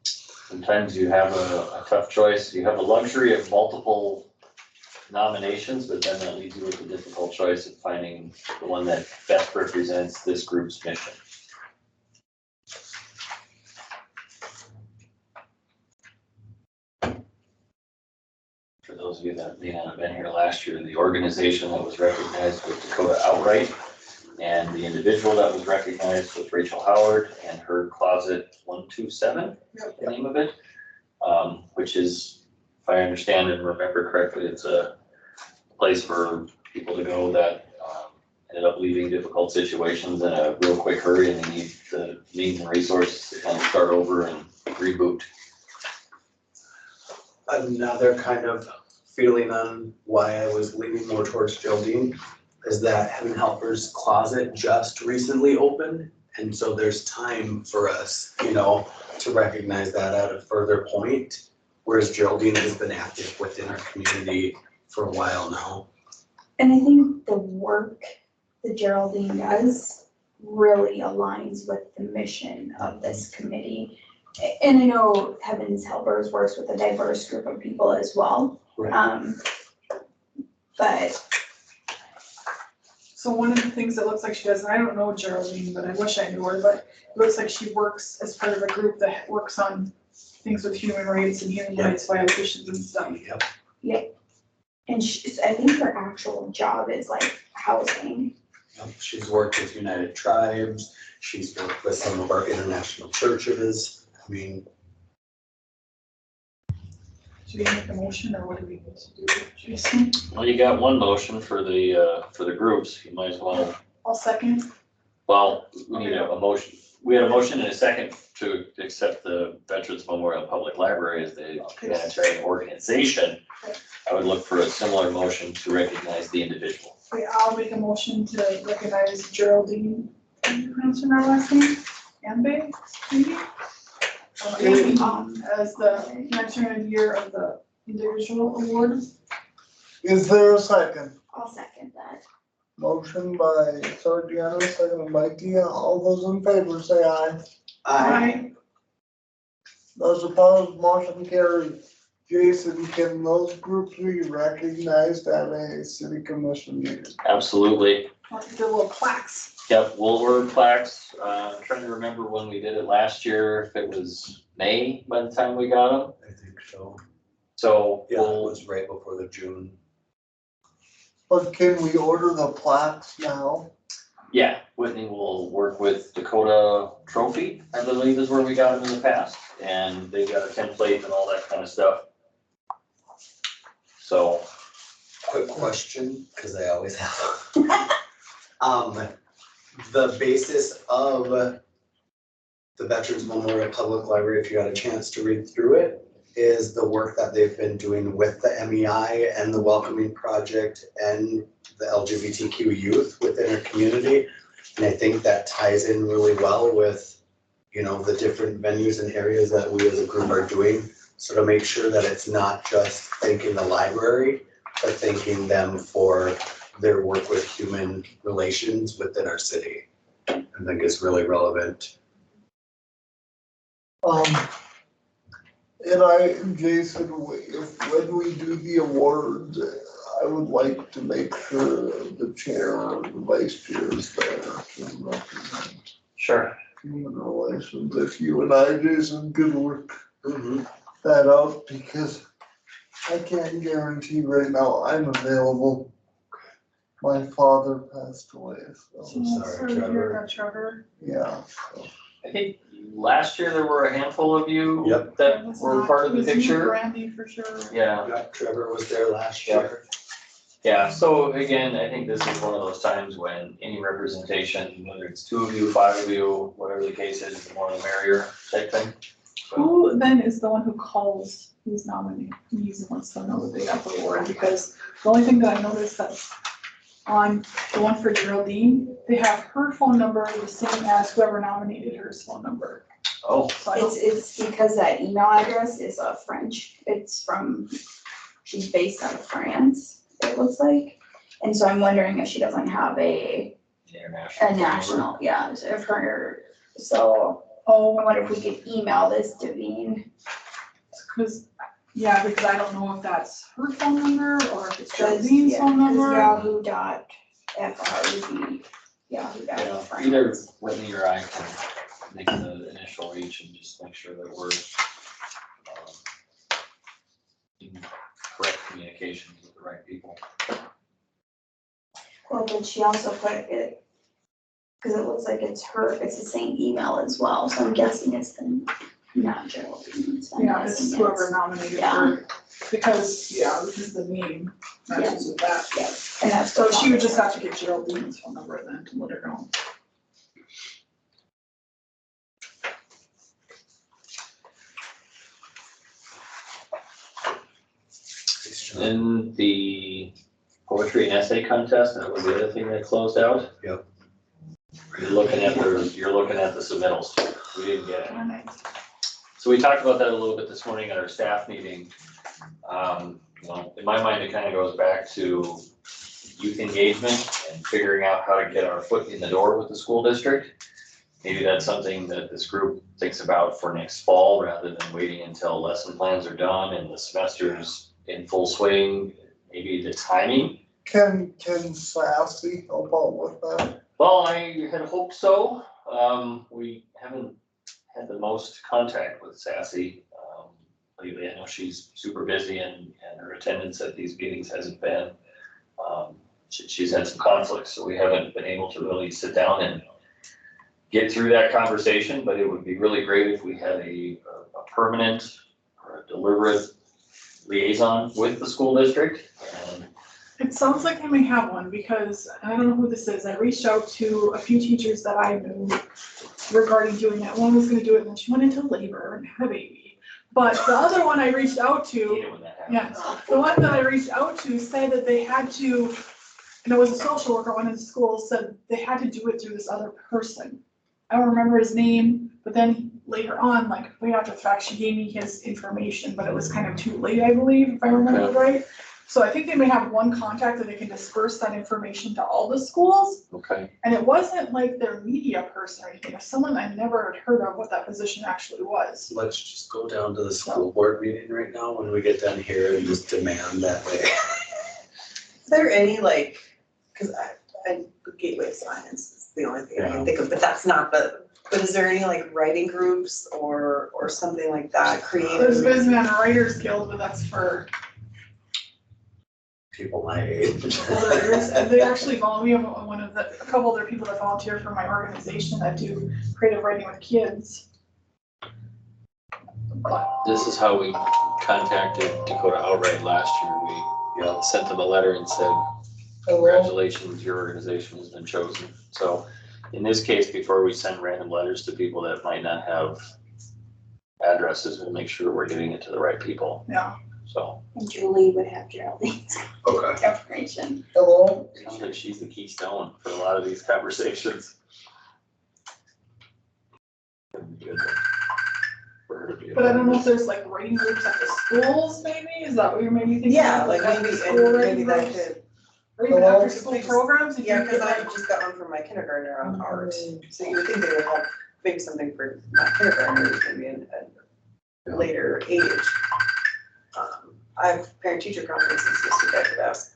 Sometimes you have a tough choice. You have the luxury of multiple nominations, but then that leaves you with the difficult choice of finding the one that best represents this group's mission. For those of you that may not have been here last year, the organization that was recognized was Dakota Outright. And the individual that was recognized was Rachel Howard and her Closet 127, the name of it. Which is, if I understand and remember correctly, it's a place for people to go that ended up leaving difficult situations in a real quick hurry and they need the means and resources to kind of start over and reboot. Another kind of feeling on why I was leaning more towards Geraldine is that Heaven Helpers Closet just recently opened. And so there's time for us, to recognize that at a further point. Whereas Geraldine has been active within our community for a while now. And I think the work that Geraldine does really aligns with the mission of this committee. And I know Heaven's Helpers works with a diverse group of people as well. Right. But So one of the things that looks like she does, and I don't know Geraldine, but I wish I knew her, but it looks like she works as part of a group that works on things with human rights and human rights violations and stuff. Yep. and I think her actual job is like housing. She's worked with United Tribes. She's worked with some of our international churches. I mean, Should we make a motion or what do we need to do, Jason? Well, you got one motion for the groups, you might as well, I'll second. well, we need a motion. We had a motion and a second to accept the Veterans Memorial Public Library as the humanitarian organization. I would look for a similar motion to recognize the individual. Okay, I'll make a motion to recognize Geraldine, how do you pronounce her last name? Ambe, maybe? As the humanitarian year of the individual award. Is there a second? I'll second that. Motion by Sardiano, second by Tia. All those in favor say aye. Those opposed, motion carried. Jason, can those groups be recognized at a city commission meeting? Absolutely. The little plaques. Yep, we'll order plaques. I'm trying to remember when we did it last year, if it was May by the time we got them. I think so. So Yeah, it we'll, was right before the June. But can we order the plaques now? yeah, Whitney will work with Dakota Trophy, I believe is where we got them in the past. And they've got a template and all that kind of stuff. So, Quick question, because I always have. The basis of the Veterans Memorial Public Library, if you had a chance to read through it, is the work that they've been doing with the MEI and the Welcoming Project and the LGBTQ youth within our community. And I think that ties in really well with, the different venues and areas that we as a group are doing. So to make sure that it's not just thanking the library, but thanking them for their work with human relations within our city, I think is really relevant. and Jason, when we do the awards, I would like to make sure the chair or the vice chair is there to represent Sure. human relations. If you and I, Jason, could work Mm-hmm. that out, because I can't guarantee right now I'm available. My father passed away, so, Sorry, to hear Trevor. that, Trevor. yeah. I think last year there were a handful of you Yep. that It was were not- part of it the was you, picture. Randy, for sure. Yeah. Yeah, Trevor was there last Yep. year. Yeah, so again, I think this is one of those times when any representation, whether it's 2 of you, 5 of you, whatever the case is, the more the merrier type thing. So, Who then is the one who calls these nominees and lets them know that they got the award? Because the only thing that I noticed that's on the one for Geraldine, they have her phone number the same as whoever nominated her's phone number. oh, So I don't, It's because that email address is French, she's based out of France, it looks like. And so I'm wondering if she doesn't have a international. national, yeah, of her, so I wonder if we could email this to Dean. because I don't know if that's her phone number or if it's Cause, Geraldine's yeah, phone 'cause number. Yahoo.fr would be Yahoo.France. Yeah, either Whitney or I can make the initial reach and just make sure that we're in correct communication with the right people. Well, but she also put it, cause it looks like it's the same email as well, so I'm guessing it's not Geraldine's. I'm Yeah, it's guessing whoever nominated her, because the name matches with that. Yeah, and that's. So she would just have to get Geraldine's phone number then to let her know. In the poetry and essay contest, that was the other thing that closed out. Yep. You're looking at the submittals. We didn't get it. So we talked about that a little bit this morning at our staff meeting. In my mind, it kind of goes back to youth engagement and figuring out how to get our foot in the door with the school district. Maybe that's something that this group thinks about for next fall, rather than waiting until lesson plans are done and the semester's in full swing. Maybe the timing. Can Sassy help out with that? Well, I had hoped so. We haven't had the most contact with Sassy lately. I know she's super busy and her attendance at these meetings hasn't been. She's had some conflicts, so we haven't been able to really sit down and get through that conversation, but it would be really great if we had a permanent or a deliberate liaison with the school district. And It sounds like I may have one, because I don't know who this is. I reached out to a few teachers that I knew regarding doing it. One was gonna do it, and then she went into labor and had a baby. But the other one I reached out hate to, it when that happens. yes, the one that I reached out to said that they had to, and it was a social worker, one in the school, said they had to do it through this other person. I don't remember his name, but then later on, like way after the fact, she gave me his information, but it was kind of too late, I believe, if I remember right. So I think they may have one contact that they can disperse that information to all the schools. Okay. And it wasn't like their media person or anything, it was someone I never had heard of what that position actually was. Let's just go down to the school board meeting right now when we get done here and just demand that way. Is there any cause I Gateway of Science is the only thing I can think of, but that's not but is there any writing groups or something like that creative? There's Bisman Writers Guild, but that's for People my age. others, and they actually we have a couple other people that volunteer for my organization that do creative writing with kids. This is how we contacted Dakota Outright last year. We sent them a letter and said, congratulations, your organization has been chosen. So in this case, before we send random letters to people that might not have addresses, we'll make sure we're getting it to the right people. Yeah. So. And Julie would have Geraldine's Okay. information. Hello? Sounds like she's the keystone for a lot of these conversations. But I don't know if there's writing groups at the schools, maybe, is that what you're maybe thinking? Yeah, of? maybe, School and writing maybe that groups? could, Or even Hello? after school programs, if yeah, you cause could I just got one from my kindergartner on art, so you would think they would have maybe something for my kindergartners, maybe later age. I have parent-teacher conferences this week. I could ask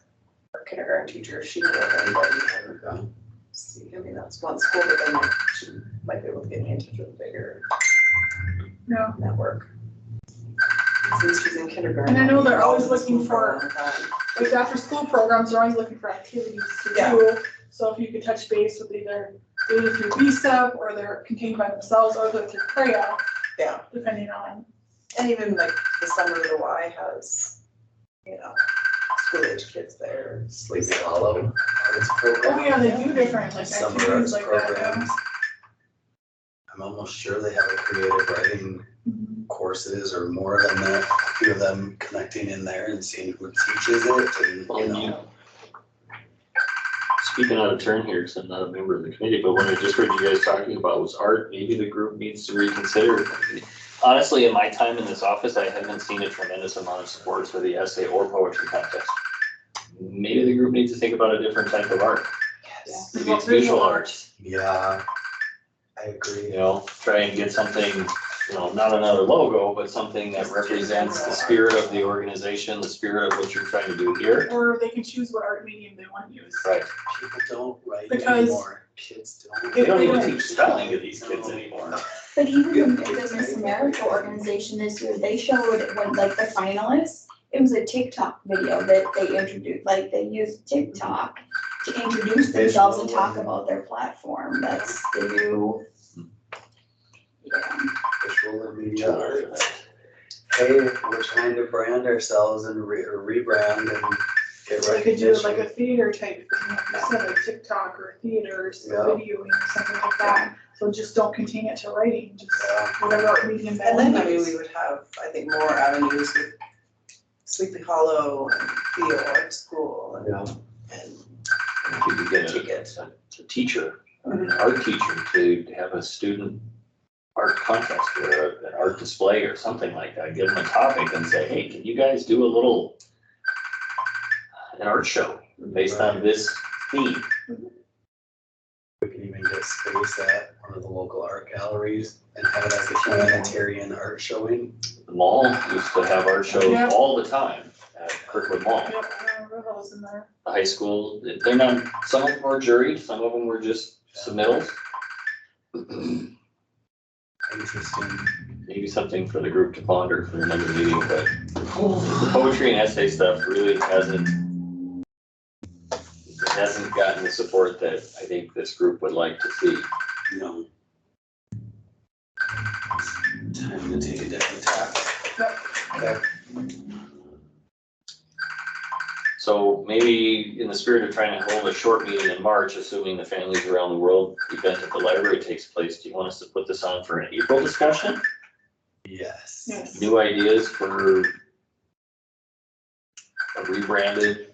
our kindergarten teacher if she knew of anybody and see, I mean, that's one school, but then she might be able to get me in touch with a bigger Yeah. network. Since she's in kindergarten. And I know they're always I've been in looking school a for- long time. Like after school programs, they're always looking for activities to Yeah. do. So if you could touch base with either through VSEP or they're contained by themselves or they're through CREA, Yeah, depending on. and even like the Summer of the Y has, you know, school age kids there. Sleepy Hollow arts program. Oh yeah, they do different like Summer activities arts like that. programs. I'm almost sure they have a creative writing Mhm. courses or more than that, a few of them connecting in there and seeing who teaches it and, you know. Speaking out of turn here, because I'm not a member of the committee, but when I just heard you guys talking about was art, maybe the group needs to reconsider. Honestly, in my time in this office, I haven't seen a tremendous amount of support for the essay or poetry contest. Maybe the group needs to think about a different type of art. Yes. Maybe it's visual arts, Yeah, I agree. you know, try and get something, you know, not another logo, but something that represents the spirit of the organization, the spirit of what you're trying to do here. Or they can choose what art medium they want to use. Right. People don't write Because- anymore. Kids don't. They don't even teach spelling to these kids anymore. But even the Miss America organization this year, they showed when like the finalists, it was a TikTok video that they introduced, like they used TikTok to introduce themselves and talk about their platform. That's the new. Yeah. Visual and media arts. Hey, we're trying to brand ourselves and rebrand and get So they could do like recognition. a theater type thing, like you said, like TikTok or theaters, Yeah. videoing or something like that. So just don't contain it to writing, just Yeah. whatever art medium they And want then, to I mean, use. we would have, I think, more avenues with Sleepy Hollow and Theo Art School and, and If you could get tickets. a teacher, an art teacher to have a student art contest or an art display or something like that, give them a topic and say, hey, can you guys do a little, an art show based on this theme? We can even get space at one of the local art galleries and have it as a humanitarian art showing. The mall used to have art shows Yeah. all the time at Kirkwood Mall. Yep, I remember those in there. The high school, they're not, some of them were juried, some of them were just submittals. Interesting. Maybe something for the group to ponder for another meeting, but the poetry and essay stuff really hasn't gotten the support that I think this group would like to see. No. Time to take a different tack. Okay. So maybe in the spirit of trying to hold a short meeting in March, assuming the Families Around the World event at the library takes place, do you want us to put this on for an April discussion? Yes. Yes. New ideas for a rebranded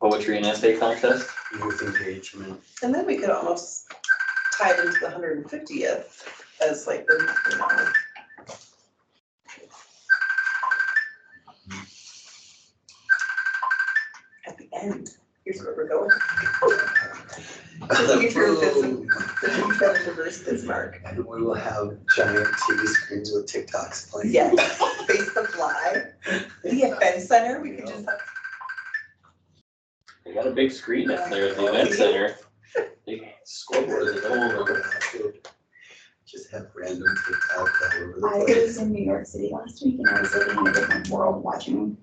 poetry and essay contest? Youth engagement. And then we could almost tie it into the 150th as like the, you know. At the end, here's where we're going. The future of Bismarck. And we will have giant TV screens with TikToks playing. Yeah, Facebook Live, the event center, we could just have. They got a big screen up there at the event center. Big scoreboard is all over. Just have random TikToks all over the I place. was in New York City last week and I was living in a different world watching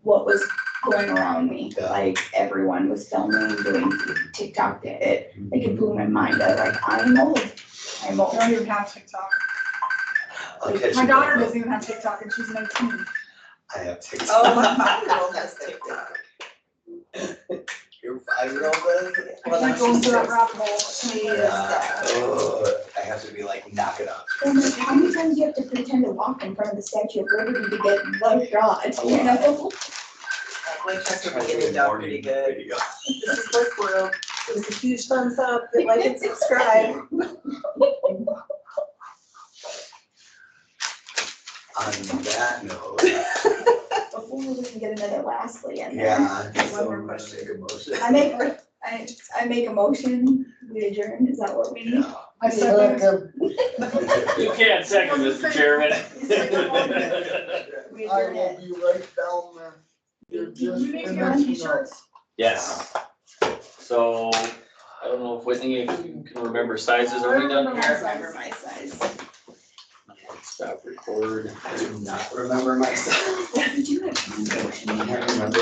what was going around me. Yeah. Like everyone was filming, doing TikTok. It blew my mind. I was like, I'm old. I'm I old. don't even have TikTok. I'll catch My you daughter later. doesn't even have TikTok and she's 19. I have TikTok. Oh, my 5-year-old has TikTok. Your 5-year-old does? Well, I now keep going she's through that six. rabbit hole. She is, Oh, I have to be like, knock it up. And like, how many times do you have to pretend to walk in front of the Statue of Liberty to get one shot? You know? Winchester be getting down pretty good. This is Westworld. It was a huge thumbs up, hit like and subscribe. On that note, Before we can get another lastly, and yeah. One more question. Make a motion. I make I make a motion, we adjourn, is that what we need? I second. Second, You can't second, Mr. Chairman. We I adjourn will it. be right down there. You're Did just you make finishing your own up. t-shirts? Yes. So, I don't know if Whitney, if you can remember sizes, are we done I here? remember my size. Stop record. I do not remember myself. Did you have? I can't remember.